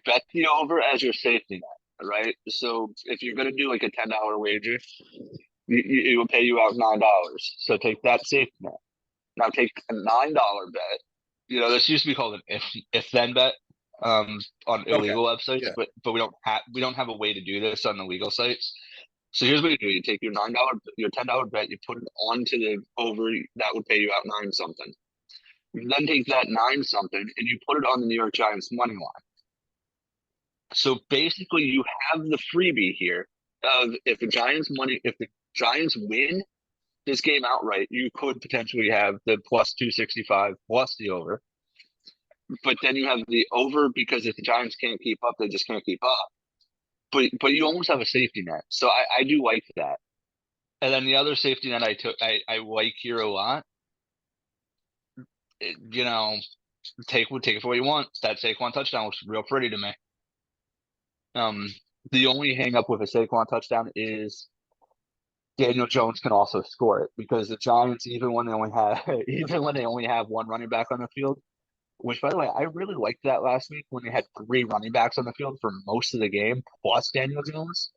B: Bet the over as your safety net, right? So if you're going to do like a $10 wager, it will pay you out $9. So take that safety net. Now take a $9 bet. This used to be called an if then bet on
A: Okay,
B: illegal websites,
A: yeah,
B: but we don't have a way to do this on the legal sites. So here's what you do: you take your $10 bet, you put it onto the over that would pay you out nine something. You then take that nine something and you put it on the New York Giants money line. So basically, you have the freebie here of if the Giants win this game outright, you could potentially have the plus 265 plus the over. But then you have the over because if the Giants can't keep up, they just can't keep up. But you almost have a safety net. So I do like that. And then the other safety net I like here a lot. It, you know, take it for what you want. That Saquon touchdown looks real pretty to me. Um, the only hang up with a Saquon touchdown is Daniel Jones can also score it because the Giants, even when they only have even when they only have one running back on the field, which by the way, I really liked that last week when they had three running backs on the field for most of the game, plus Daniel Jones.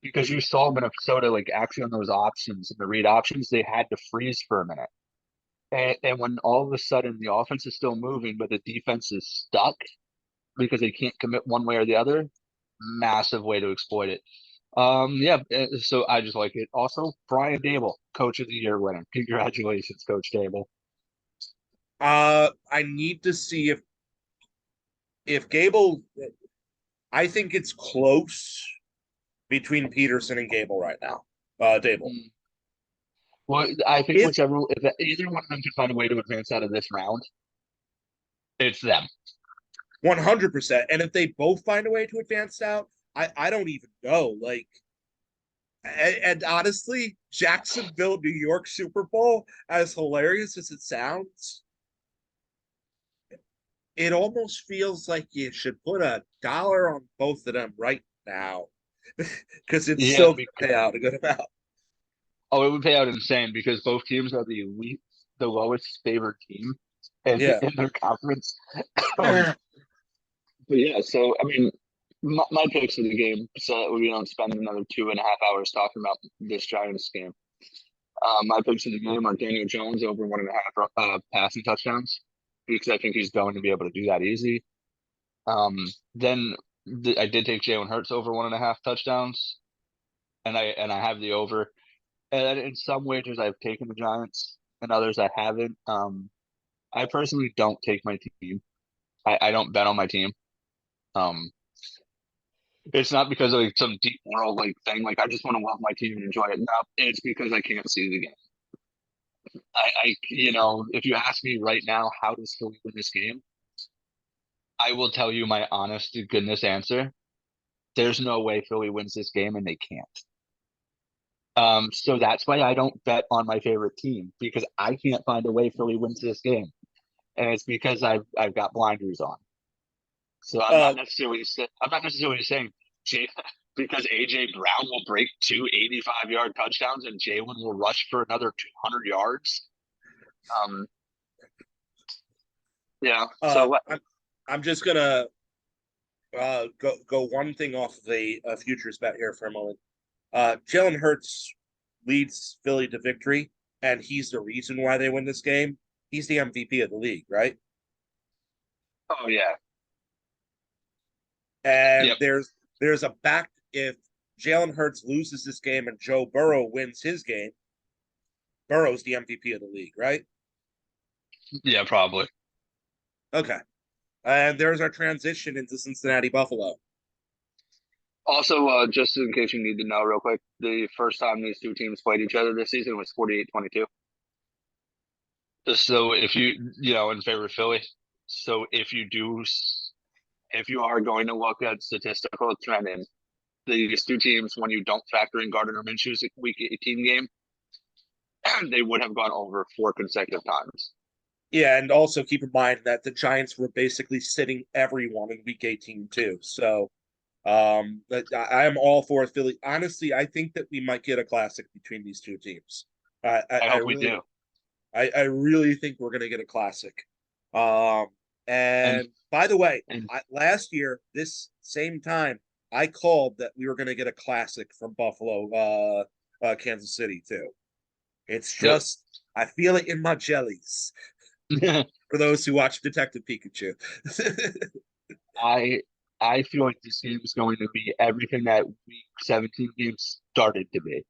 B: Because you saw Minnesota like actually on those options and the read options, they had to freeze for a minute. And when all of a sudden the offense is still moving, but the defense is stuck because they can't commit one way or the other, massive way to exploit it. Yeah, so I just like it. Also, Brian Dable, Coach of the Year winner. Congratulations, Coach Dable.
A: I need to see if Gable. I think it's close between Peterson and Gable right now. Dable.
B: Mm. Well, I think
A: If
B: if either one of them can find a way to advance out of this round, It's them.
A: 100%. And if they both find a way to advance out, I don't even know. Like, and honestly, Jacksonville, New York Super Bowl, as hilarious as it sounds, it almost feels like you should put $1 on both of them right now because it's
B: Yeah,
A: still going to pay out a good amount.
B: oh, it would pay out insane because both teams are the lowest favored team
A: Yeah.
B: in their conference. But yeah, so I mean, my picks of the game, so we don't spend another 2.5 hours talking about this Giants game. My picks of the game are Daniel Jones over 1.5 passing touchdowns because I think he's going to be able to do that easy. Then I did take Jalen Hurts over 1.5 touchdowns, and I have the over. And in some wagers, I've taken the Giants, and others I haven't. I personally don't take my team. I don't bet on my team. Um, it's not because of like some deep moral like thing. Like I just want to love my team and enjoy it. No, it's because I can't see the game. If you ask me right now, how does Philly win this game? I will tell you my honest to goodness answer. There's no way Philly wins this game, and they can't. So that's why I don't bet on my favorite team because I can't find a way Philly wins this game, and it's because I've got blinders on. So
A: Uh,
B: I'm not necessarily saying Jay, because AJ Brown will break two 85-yard touchdowns and Jalen will rush for another 200 yards. Um, yeah. So what?
A: I'm just gonna go one thing off of the futures bet here for a moment. Jalen Hurts leads Philly to victory, and he's the reason why they win this game. He's the MVP of the league, right?
B: Oh yeah.
A: And
B: Yep.
A: there's a back if Jalen Hurts loses this game and Joe Burrow wins his game, Burrow's the MVP of the league, right?
B: Yeah, probably.
A: Okay. And there's our transition into Cincinnati Buffalo.
B: Also, just in case you need to know real quick, the first time these two teams played each other this season was 48-22. Just so if in favor of Philly. So if you are going to look at statistical trending, these two teams, when you don't factor in Gardner Minshew's Week 18 game, they would have gone over 4 consecutive times.
A: Yeah, and also keep in mind that the Giants were basically sitting everyone in Week 18 too. So, but I am all for Philly. Honestly, I think that we might get a classic between these two teams.
B: I hope we do.
A: I really think we're going to get a classic. Um,
B: And
A: and by the way,
B: and
A: last year, this same time, I called that we were going to get a classic from Buffalo, Kansas City too. It's
B: yep.
A: just I feel it in my jellies. For those who watch Detective Pikachu.
B: I I feel like this game is going to be everything that Week 17 game started to be.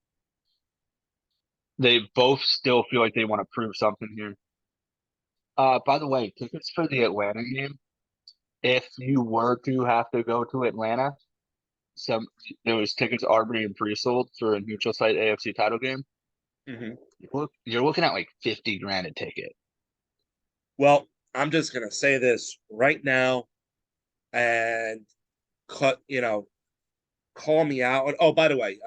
B: They both still feel like they want to prove something here. By the way, tickets for the Atlanta game, if you were to have to go to Atlanta, some those tickets are being pre-sold for a neutral site AFC title game.
A: Mhm.
B: You're looking at like 50 grand a ticket.
A: Well, I'm just gonna say this right now and cut. Call me out. Oh, by the way,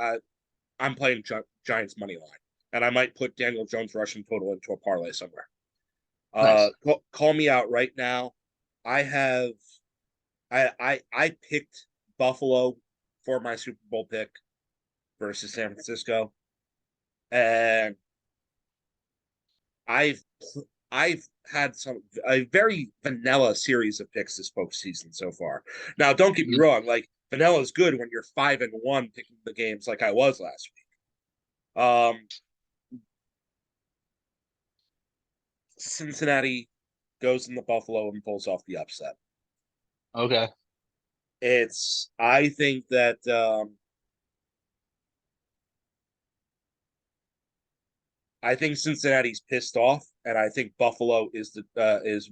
A: I'm playing Giants money line, and I might put Daniel Jones rushing total into a parlay somewhere.
B: Nice.
A: Call me out right now. I have I picked Buffalo for my Super Bowl pick versus San Francisco, and I've I've had a very vanilla series of picks this postseason so far. Now, don't get me
B: Mhm.
A: wrong, like vanilla is good when you're 5-1 picking the games like I was last week. Cincinnati goes in the Buffalo and pulls off the upset.
B: Okay.
A: I think that I think Cincinnati's pissed off, and I think Buffalo is the is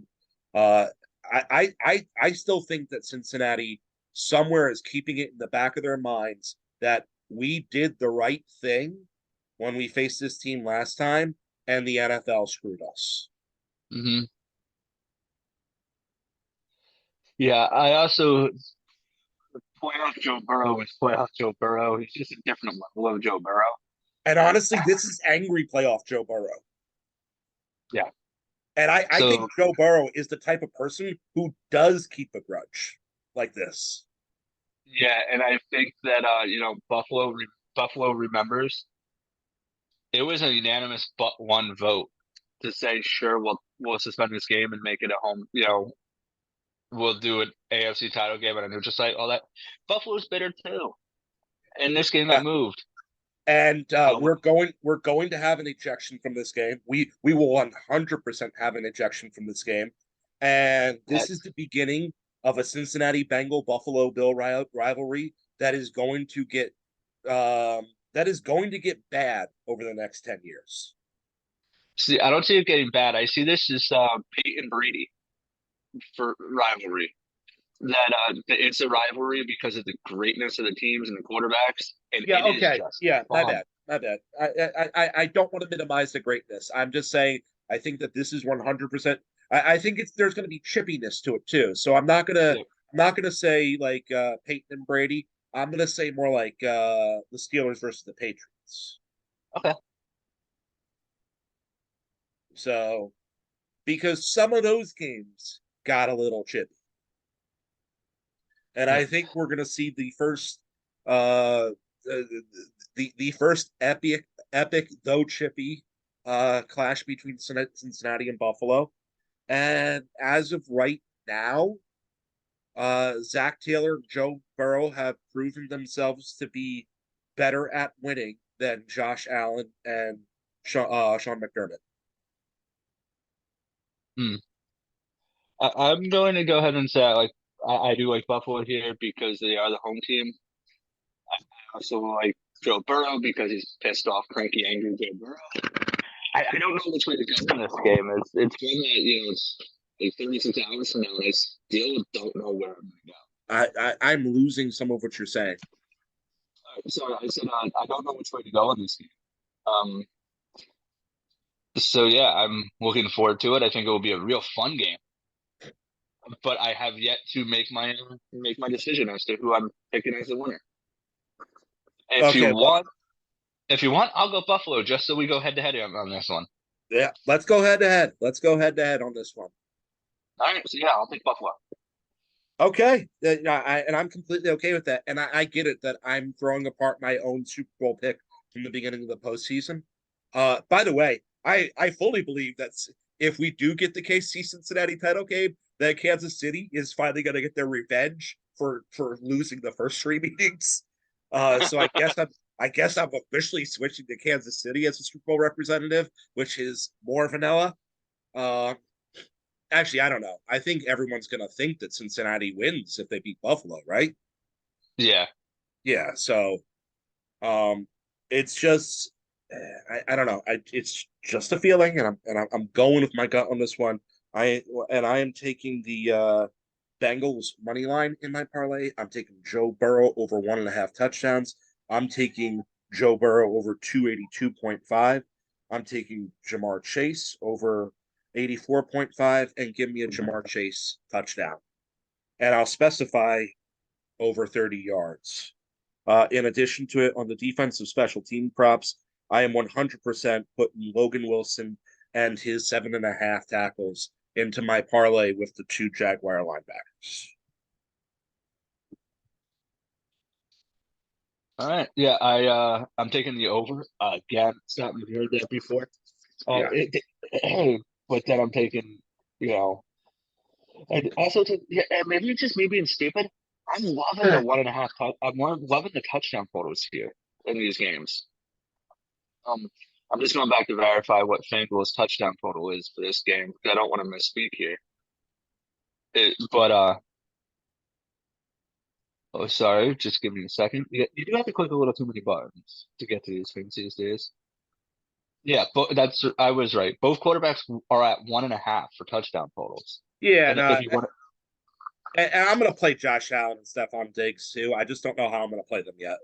A: uh I still think that Cincinnati somewhere is keeping it in the back of their minds that we did the right thing when we faced this team last time, and the NFL screwed us.
B: hmm Yeah, I also playoff Joe Burrow is playoff Joe Burrow. He's just a different level of Joe Burrow.
A: And honestly, this is angry playoff Joe Burrow.
B: Yeah.
A: And I think
B: So
A: Joe Burrow is the type of person who does keep a grudge like this.
B: yeah, and I think that Buffalo remembers it was a unanimous but one vote to say sure we'll suspend this game and make it a home. We'll do an AFC title game and a neutral site. All that Buffalo's bitter too, and this game got
A: Yeah.
B: moved.
A: And
B: But
A: we're going to have an ejection from this game. We will 100% have an ejection from this game. And this is
B: that's
A: the beginning of a Cincinnati Bengal Buffalo Bill rivalry that is going to get bad over the next 10 years.
B: see, I don't see it getting bad. I see this as Peyton Brady for rivalry. That it's a rivalry because of the greatness of the teams and the quarterbacks, and
A: Yeah,
B: it is
A: okay.
B: just
A: Yeah, my
B: fun.
A: bad. My bad. I don't want to minimize the greatness. I'm just saying I think that this is 100%. I think there's going to be chippiness to it too. So
B: Yeah.
A: I'm not gonna say like Peyton and Brady. I'm gonna say more like the Steelers versus the Patriots.
B: Okay.
A: So because some of those games got a little chippy, and
B: Yeah.
A: I think we're gonna see uh the first epic though chippy clash between Cincinnati and Buffalo. And as of right now, Zach Taylor and Joe Burrow have proven themselves to be better at winning than Josh Allen and Sean McDermott.
B: Hmm. I'm going to go ahead and say I do like Buffalo here because they are the home team. I also like Joe Burrow because he's pissed off, cranky, angry Joe Burrow. I don't know which way to go in this game. It's one that it's like 36 hours from now, and I still don't know where I'm going to go.
A: I'm losing some of what you're saying.
B: So I said I don't know which way to go in this game. Um, so yeah, I'm looking forward to it. I think it will be a real fun game. But I have yet to make my decision as to who I'm picking as the winner. If you
A: Okay, well,
B: want, if you want, I'll go Buffalo just so we go head to head on this one.
A: yeah, let's go head to head. Let's go head to head on this one.
B: All right, so yeah, I'll pick Buffalo.
A: Okay, and I'm completely okay with that. And I get it that I'm throwing apart my own Super Bowl pick from the beginning of the postseason. By the way, I fully believe that if we do get the KC Cincinnati title game, that Kansas City is finally going to get their revenge for losing the first three meetings. So I guess I'm officially switching to Kansas City as a Super Bowl representative, which is more vanilla. Uh, Actually, I don't know. I think everyone's going to think that Cincinnati wins if they beat Buffalo, right?
B: Yeah.
A: Yeah. So, um, it's just, I don't know. It's just a feeling, and I'm going with my gut on this one. I am taking the Bengals money line in my parlay. I'm taking Joe Burrow over 1.5 touchdowns. I'm taking Joe Burrow over 282.5. I'm taking Jamar Chase over 84.5 and give me a Jamar Chase touchdown. And I'll specify over 30 yards. In addition to it, on the defensive special team props, I am 100% putting Logan Wilson and his 7.5 tackles into my parlay with the two Jaguar linebackers.
B: All right. Yeah, I'm taking the over. Again, something we heard that before.
A: Yeah.
B: But then I'm taking, you know, and also yeah, and maybe it's just me being stupid. I'm loving the 1.5. Loving the touchdown totals here in these games. Um, I'm just going back to verify what FanDuel's touchdown total is for this game because I don't want to misspeak here. But oh, sorry, just give me a second. You do have to click a little too many buttons to get to these things these days. Yeah, but I was right. Both quarterbacks are at 1.5 for touchdown totals.
A: Yeah,
B: And
A: no,
B: if you want,
A: and I'm going to play Josh Allen and Stephon Diggs too. I just don't know how I'm going to play them yet.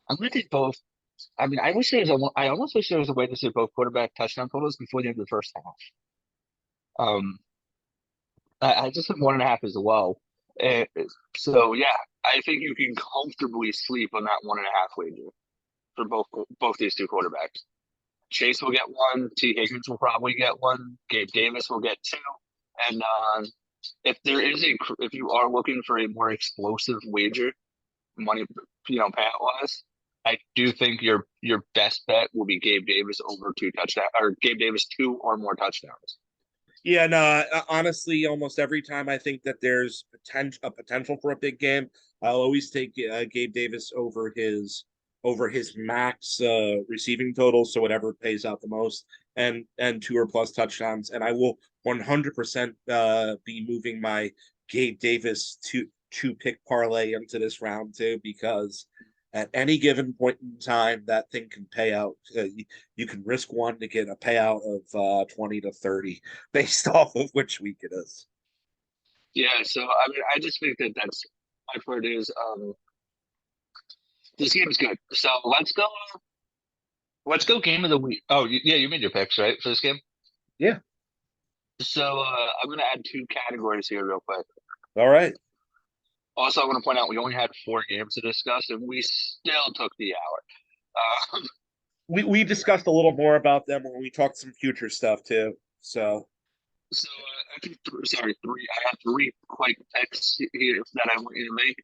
B: I'm going to take both. I mean, I almost wish there was a way to see both quarterback touchdown totals before the end of the first half. Um, I just have 1.5 as well. Uh, so yeah, I think you can comfortably sleep on that 1.5 wager for both these two quarterbacks. Chase will get one. T. Higgins will probably get one. Gabe Davis will get two. And if you are looking for a more explosive wager, money, payout wise, I do think your best bet will be Gabe Davis over 2 touchdowns, or Gabe Davis 2 or more touchdowns.
A: Yeah, no, honestly, almost every time I think that there's potential for a big game, I'll always take Gabe Davis over his max receiving total, so whatever pays out the most, and two or plus touchdowns, and I will 100% be moving my Gabe Davis two pick parlay into this round too, because at any given point in time, that thing can pay out. You can risk one to get a payout of 20 to 30 based off of which week it is.
B: Yeah, so I mean, I just think that that's my part is this game is good. So let's go game of the week. Oh, yeah, you made your picks right for this game.
A: Yeah.
B: So I'm gonna add 2 categories here real quick.
A: All right.
B: Also, I want to point out we only had 4 games to discuss, and we still took the hour.
A: We discussed a little more about them when we talked some future stuff too. So
B: So I think sorry, three. I have 3 quick picks here that I want you to make.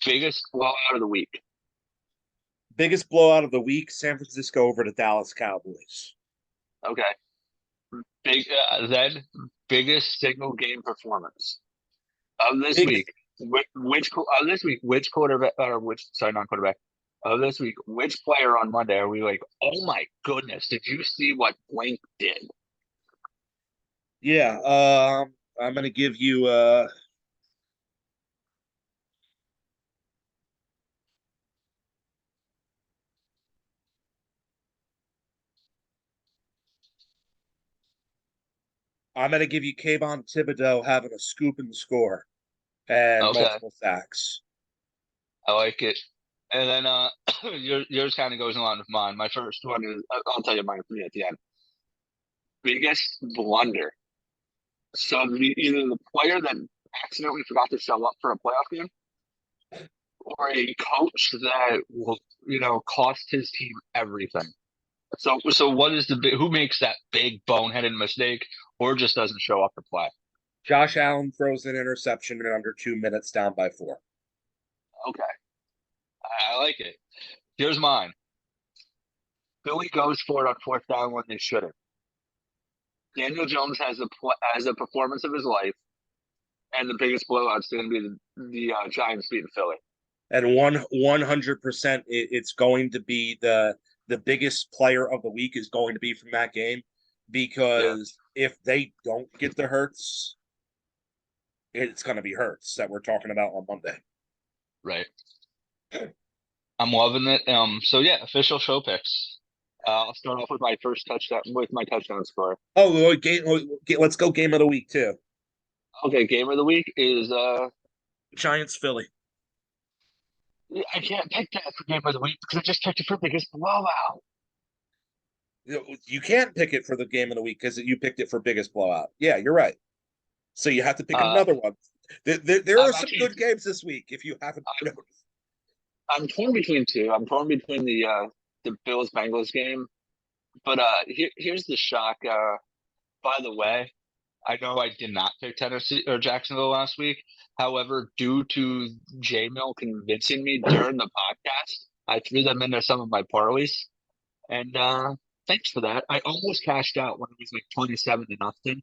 B: Biggest blowout of the week.
A: biggest blowout of the week: San Francisco over the Dallas Cowboys.
B: Okay. Then biggest single game performance of this
A: Biggest.
B: week. Which quarterback or which sorry, not quarterback of this week? Which player on Monday are we like? Oh my goodness! Did you see what Blank did?
A: Yeah. I'm gonna give you. I'm gonna give you Kayvon Thibodeau having a scoop and score and
B: Okay,
A: multiple sacks.
B: I like it. And then yours kind of goes along with mine. My first one is I'll tell you mine for me at the end. Biggest blunder. So either the player that accidentally forgot to show up for a playoff game, or a coach that will, cost his team everything. So what is who makes that big boneheaded mistake, or just doesn't show up to play?
A: Josh Allen throws an interception in under 2 minutes, down by 4.
B: Okay, I like it. Here's mine. Philly goes for it on 4th down when they shouldn't. Daniel Jones has a performance of his life, and the biggest blowout's going to be the Giants beating Philly.
A: And 100%, it's going to be the biggest player of the week is going to be from that game,
B: Yeah,
A: because if they don't get the Hurts, it's going to be Hurts that we're talking about on Monday.
B: right. I'm loving it. So yeah, official show picks. I'll start off with my first touchdown with my touchdown score.
A: Oh, let's go game of the week too.
B: Okay, game of the week is
A: Giants Philly.
B: I can't pick that for game of the week because I just picked it for biggest blowout.
A: You can't pick it for the game of the week because you picked it for biggest blowout. Yeah, you're right. So you have to pick
B: Uh,
A: another one. There
B: I'm
A: are some
B: actually
A: good games this week if you haven't noticed.
B: I'm torn between two. I'm torn between the Bills Bengals game, but here's the shock. By the way, I know I did not pick Tennessee or Jacksonville last week. However, due to J Mill convincing me during the podcast, I threw them into some of my parlays, and thanks for that. I almost cashed out when it was like 27-0,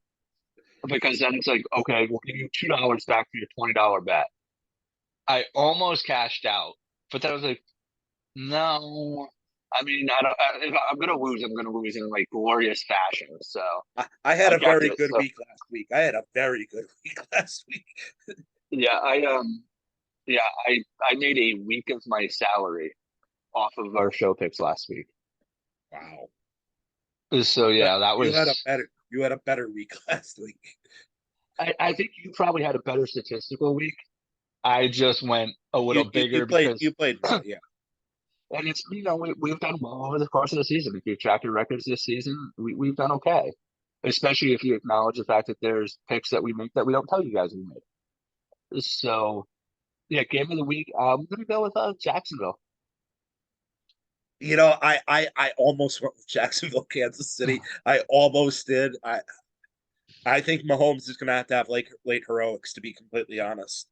B: because then it's like, okay, we'll give you $2 back for your $20 bet. I almost cashed out, but then I was like, no. I mean, I don't. If I'm gonna lose, I'm gonna lose in like glorious fashion. So
A: I had
B: I
A: a
B: kept
A: very
B: it.
A: good
B: So
A: week last week. I had a very good week last week.
B: yeah, yeah, I made a week of my salary off of our show picks last week.
A: Wow.
B: So yeah, that
A: You had a
B: was.
A: better week last week.
B: I think you probably had a better statistical week. I just went a
A: You
B: little
A: you, you
B: bigger
A: played
B: because,
A: you played well, yeah.
B: and it's we've done well over the course of the season. If you track your records this season, we've done okay. especially if you acknowledge the fact that there's picks that we make that we don't tell you guys we made. So yeah, game of the week. I'm gonna go with Jacksonville.
A: I almost went with Jacksonville, Kansas City. I almost did. I think Mahomes is going to have late heroics, to be completely honest.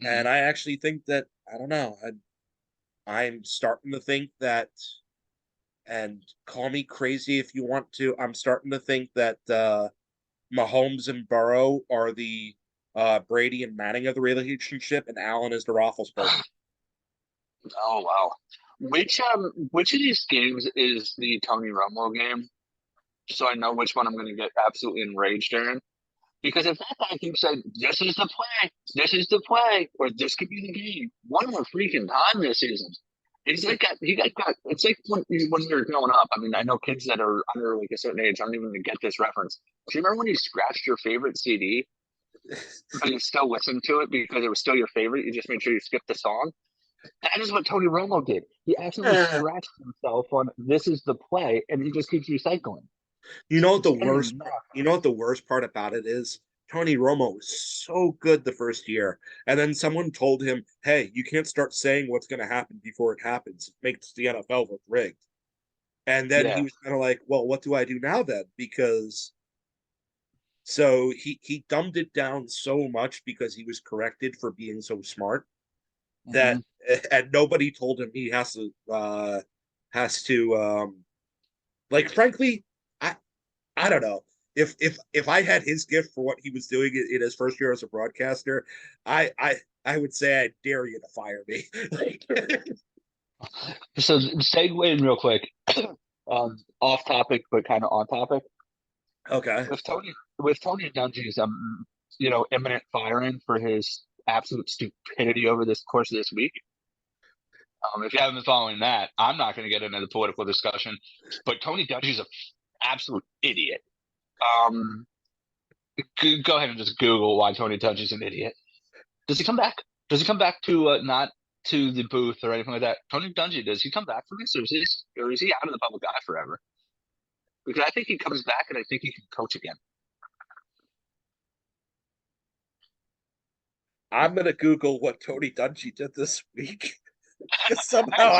A: And
B: Mhm.
A: I actually think that I don't know. I'm starting to think that, and call me crazy if you want to. I'm starting to think that Mahomes and Burrow are the Brady and Manning of the relationship, and Allen is the Roethlisberger.
B: Oh wow. Which of these games is the Tony Romo game? So I know which one I'm gonna get absolutely enraged during. Because if that guy keeps saying, this is the play, or this could be the game, one more freaking time this season. It's like when you're growing up. I mean, I know kids that are under like a certain age aren't even gonna get this reference. Do you remember when you scratched your favorite CD, but you still listened to it because it was still your favorite? You just made sure you skipped the song. That is what Tony Romo did. He accidentally scratched himself on "This is the play," and he just keeps recycling.
A: You know what
B: It's
A: the
B: getting
A: worst part, you know what the worst part about it is? Tony Romo was so good the first year, and then someone told him, "Hey, you can't start saying what's going to happen before it happens. It makes the NFL look rigged." And then he
B: yeah.
A: was kind of like, "Well, what do I do now then?" Because so he dumbed it down so much because he was corrected for being so smart that,
B: Mhm.
A: and nobody told him he has to like frankly, I I don't know. If I had his gift for what he was doing in his first year as a broadcaster, I I I would say I dare you to fire me. Like,
B: So segue in real quick, off topic but kind of on topic.
A: okay.
B: With Tony Dungy's imminent firing for his absolute stupidity over this course of this week. If you haven't been following that, I'm not going to get into the political discussion, but Tony Dungy's an absolute idiot. Um, go ahead and just Google why Tony Dungy's an idiot. Does he come back? Does he come back to not to the booth or anything like that? Tony Dungy, does he come back from this, or is he out of the public eye forever? Because I think he comes back and I think he can coach again.
A: I'm gonna Google what Tony Dungy did this week because
B: Actually,
A: somehow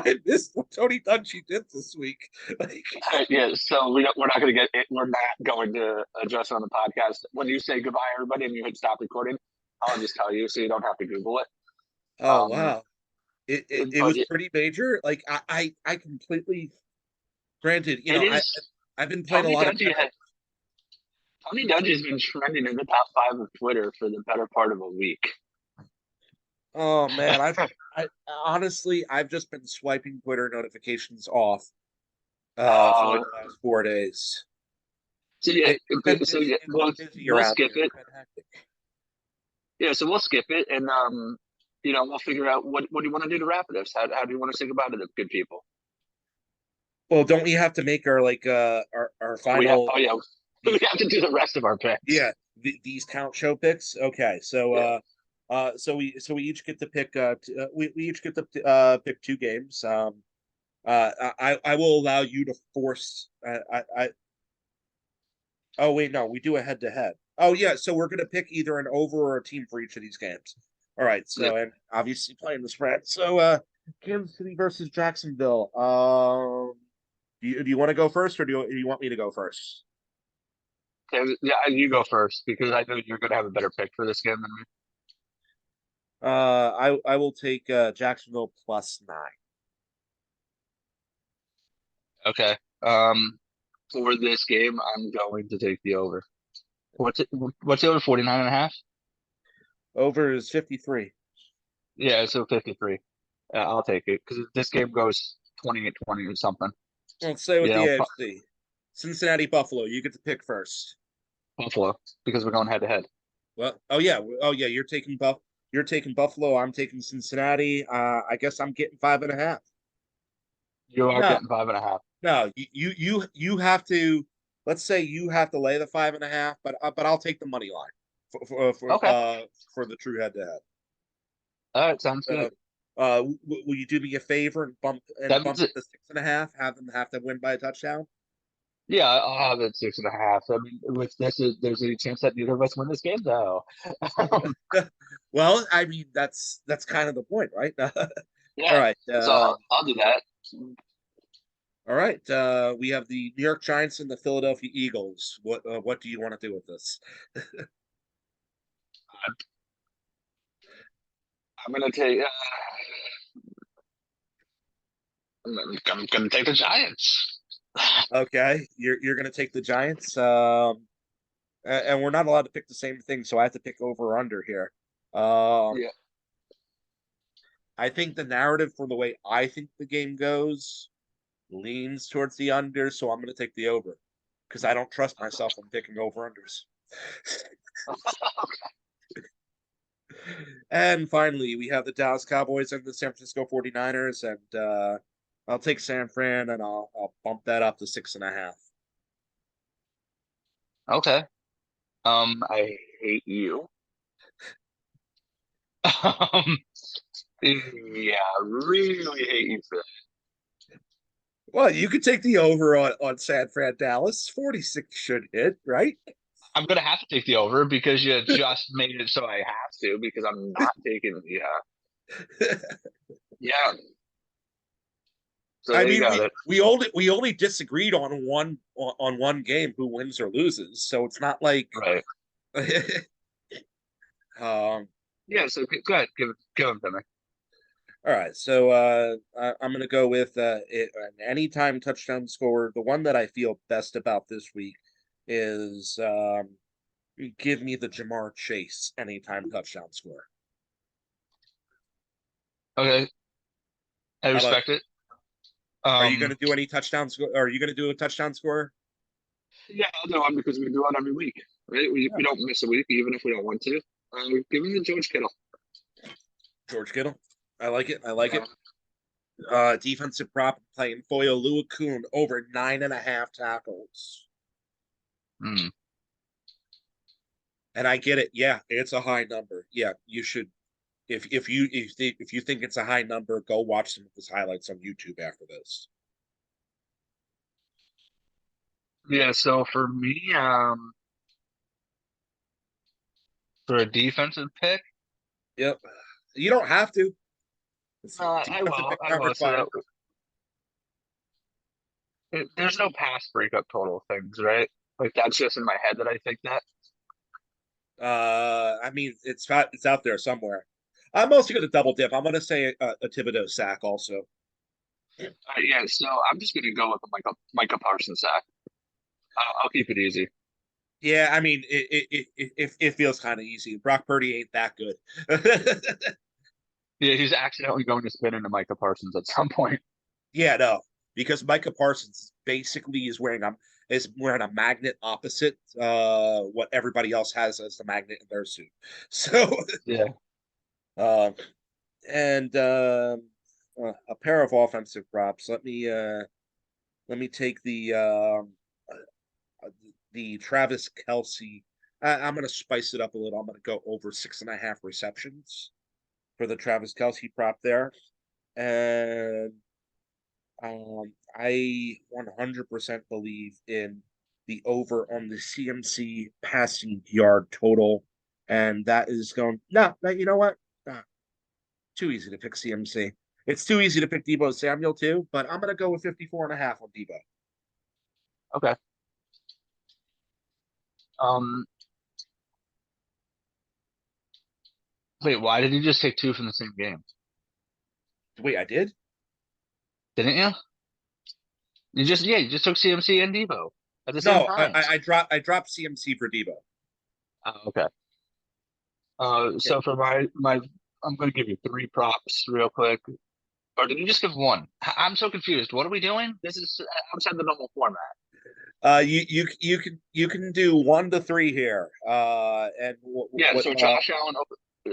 A: I missed what Tony Dungy did this week. Like,
B: yeah. So we're not going to get it. We're not going to address it on the podcast. When you say goodbye, everybody, and you hit stop recording, I'll just tell you so you don't have to Google it.
A: oh
B: Um,
A: wow, it
B: but
A: was pretty major. Like I completely granted,
B: it is
A: I've been playing a
B: Tony
A: lot of
B: Dungy.
A: catch up.
B: Tony Dungy has been trending in the top five of Twitter for the better part of a week.
A: Oh man, I honestly I've just been swiping Twitter notifications off for like
B: Uh,
A: the last 4 days.
B: so yeah,
A: It's it's
B: we'll
A: been busy
B: we'll
A: around
B: skip
A: here.
B: it.
A: It's been hectic.
B: Yeah, so we'll skip it, and we'll figure out what do you want to do to wrap this? How do you want to say goodbye to the good people?
A: Well, don't we have to make our our final
B: Oh yeah, we
A: these
B: have to do the rest of our picks.
A: yeah these count show picks? Okay, so
B: Yeah.
A: so we each get to pick we each get to pick two games. I will allow you to force I oh wait, no, we do a head to head. Oh yeah, so we're gonna pick either an over or a team for each of these games. All right,
B: Yep.
A: so and obviously playing the spread. So Kansas City versus Jacksonville. Do you want to go first or do you want me to go first?
B: Okay, yeah, you go first because I know you're going to have a better pick for this game than me.
A: I will take Jacksonville +9.
B: Okay. For this game, I'm going to take the over. What's the over 49 and a half?
A: Over is 53.
B: Yeah, so 53. I'll take it because this game goes 28-20 or something.
A: Let's say with
B: Yeah,
A: the AFC. Cincinnati Buffalo, you get to pick first.
B: Buffalo because we're going head to head.
A: Well, oh yeah, you're taking Buffalo, I'm taking Cincinnati. I guess I'm getting 5.5.
B: You are
A: No,
B: getting 5.5.
A: no, you have to. Let's say you have to lay the 5.5, but I'll take the money line
B: Okay.
A: for the true head to head.
B: All right, sounds good.
A: So, will you do me a favor and bump
B: That
A: bump
B: means
A: it to 6.5? Have them win by a touchdown.
B: Yeah, I'll have it 6.5. I mean, with this, there's a chance that neither of us win this game, though.
A: Well, I mean that's kind of the point, right? All
B: Yeah,
A: right.
B: so I'll do that.
A: All right. We have the New York Giants and the Philadelphia Eagles. What do you want to do with this?
B: I'm gonna take. I'm gonna take the Giants.
A: Okay, you're gonna take the Giants. And we're not allowed to pick the same thing, so I have to pick over or under here. Um,
B: Yeah.
A: I think the narrative for the way I think the game goes leans towards the under, so I'm gonna take the over because I don't trust myself when picking over unders. And finally, we have the Dallas Cowboys and the San Francisco 49ers, and I'll take San Fran and I'll bump that up to 6.5.
B: Okay. I hate you. Um, yeah, really hate you for
A: Well, you could take the over on San Fran Dallas. 46 should hit, right?
B: I'm gonna have to take the over because you just made it so I have to because I'm not taking the yeah. So
A: I
B: there you
A: mean,
B: got
A: we
B: it.
A: we only we only disagreed on one game who wins or loses, so it's not like
B: Right.
A: um
B: Yeah, so go ahead, give him to me.
A: all right, so I'm gonna go with an anytime touchdown score. The one that I feel best about this week is give me the Jamar Chase anytime touchdown score.
B: Okay, I
A: How about
B: respect it.
A: are you gonna
B: Um,
A: do any touchdown score? Are you gonna do a touchdown score?
B: yeah, I'll do one because we do it every week, right? We don't miss a week even if we don't want to. Give me the George Kittle.
A: George Kittle. I like it. I like
B: Yeah.
A: it. Defensive prop playing Foyo Luakun over 9.5 tackles.
B: Mm.
A: And I get it. Yeah, it's a high number. Yeah, you should if you think it's a high number, go watch some of his highlights on YouTube after this.
B: Yeah, so for me, for a defensive pick,
A: Yep. You don't have to. It's
B: I
A: defensive
B: will.
A: pick
B: I will.
A: covered
B: So that
A: fine.
B: there's no pass breakup total things, right? Like that's just in my head that I think that.
A: I mean, it's out there somewhere. I'm also going to double dip. I'm going to say a Thibodeau sack also.
B: Yeah, so I'm just gonna go with the Micah Parsons sack. I'll keep it easy.
A: Yeah, I mean, it feels kind of easy. Brock Purdy ain't that good.
B: Yeah, he's accidentally going to spin into Micah Parsons at some point.
A: Yeah, no, because Micah Parsons basically is wearing a magnet opposite what everybody else has as the magnet in their suit. So,
B: Yeah.
A: um, and a pair of offensive props. Let me take the Travis Kelsey. I'm going to spice it up a little. I'm going to go over 6.5 receptions for the Travis Kelsey prop there. And I 100% believe in the over on the CMC passing yard total. And that is going, no, no, you know what? Ah, too easy to pick CMC. It's too easy to pick Debo Samuel too, but I'm going to go with 54.5 on Debo.
B: Okay. Um. Wait, why did you just take two from the same game?
A: Wait, I did?
B: Didn't you? You just took CMC and Debo at the same
A: No,
B: time.
A: I dropped CMC for Debo.
B: Okay.
A: Yeah.
B: So for my, I'm going to give you three props real quick. Or did you just give one? I'm so confused. What are we doing? This is outside the normal format.
A: You can do 1 to 3 here. And
B: Yeah.
A: what
B: So Josh Allen.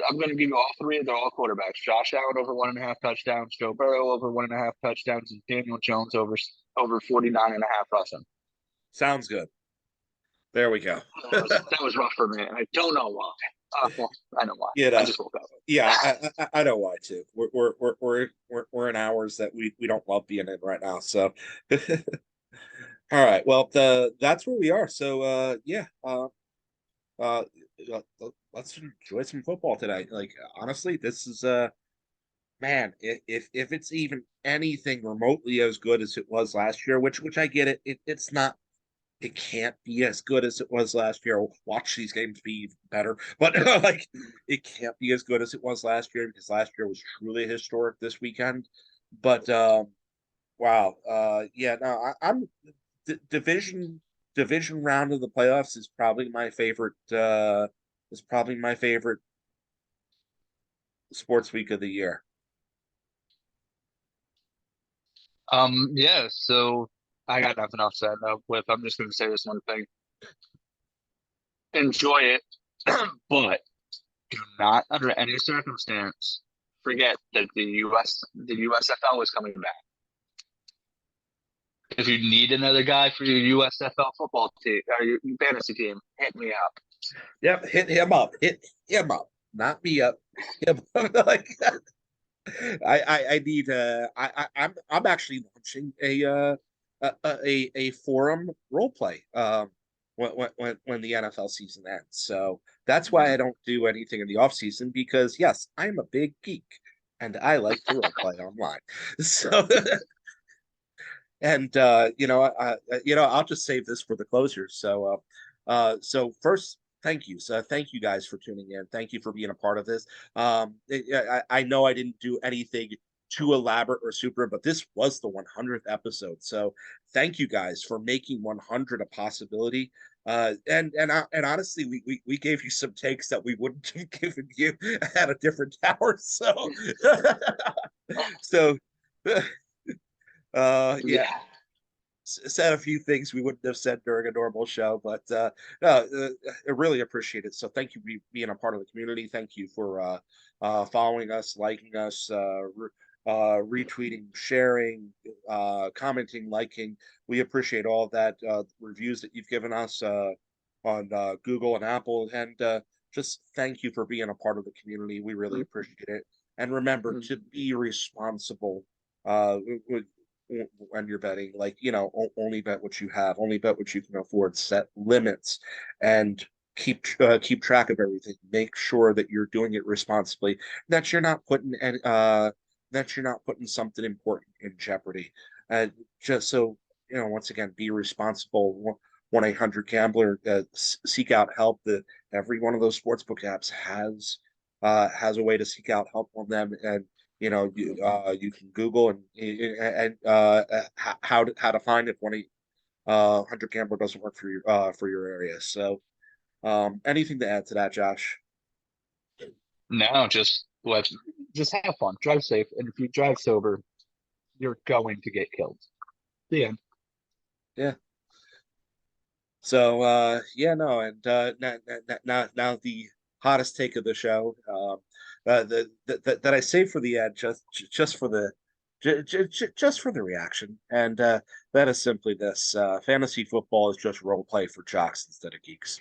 B: I'm going to give you all three. They're all quarterbacks. Josh Allen over 1.5 touchdowns. Joe Burrow over 1.5 touchdowns. And Daniel Jones over 49.5 rushing.
A: sounds good. There we go.
B: That was rough for me. And I don't know why. Well, I know why.
A: You
B: I
A: know,
B: just woke up.
A: yeah, I know why too. We're in hours that we don't love being in right now. So, All right. Well, that's where we are. So yeah. Uh, let's enjoy some football tonight. Like honestly, this is man, if it's even anything remotely as good as it was last year, which I get it's not, it can't be as good as it was last year. Watch these games be even better, but like it can't be as good as it was last year because last year was truly historic this weekend. But wow, yeah, no, I'm division round of the playoffs is probably my favorite. Is probably my favorite sports week of the year.
B: Yeah, so I got nothing else to end up with. I'm just gonna say this one thing. Enjoy it, but do not under any circumstance forget that the USFL is coming back. If you need another guy for your USFL football team or your fantasy team, hit me up.
A: Yep, hit him up. Hit him up. Not me up. Him up. Like I need I'm actually launching a forum role play when the NFL season ends. So that's why I don't do anything in the off season because yes, I'm a big geek and I like to role play online. So and I'll just save this for the closers. So first, thank you. So thank you guys for tuning in. Thank you for being a part of this. I know I didn't do anything too elaborate or super, but this was the 100th episode. So thank you guys for making 100 a possibility. And honestly, we gave you some takes that we wouldn't have given you at a different hour. So so yeah,
B: Yeah.
A: said a few things we wouldn't have said during a normal show, but no, I really appreciate it. So thank you for being a part of the community. Thank you for following us, liking us, retweeting, sharing, commenting, liking. We appreciate all of that. Reviews that you've given us on Google and Apple, and just thank you for being a part of the community. We really appreciate it. And remember to be responsible. Uh, when you're betting, like only bet what you have, only bet what you can afford, set limits, and keep track of everything. Make sure that you're doing it responsibly, that you're not putting that you're not putting something important in jeopardy. And just so once again, be responsible. 1-800-GAMBLER. Seek out help. That every one of those sportsbook apps has a way to seek out help on them, and you can Google and how to find it when a hunter gambler doesn't work for your area. So anything to add to that, Josh?
B: No, just have fun, drive safe, and if you drive sober, you're going to get killed. The end.
A: Yeah. So yeah, no, and now the hottest take of the show, that I saved for the end, just for the just for the reaction, and that is simply this: fantasy football is just role play for jocks instead of geeks.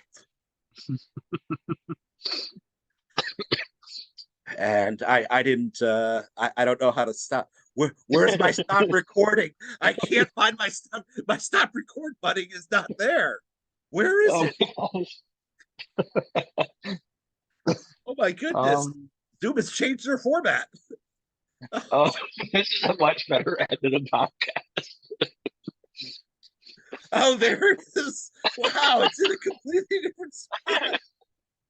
A: And I didn't I don't know how to stop. Where's my stop recording? I can't find my stop record button is not there. Where is
B: Oh
A: it?
B: my
A: Oh my
B: gosh.
A: goodness. Zoom has changed their format.
B: Oh, this is a much better end of the podcast.
A: Oh, there it is. Wow, it's in a completely different spot.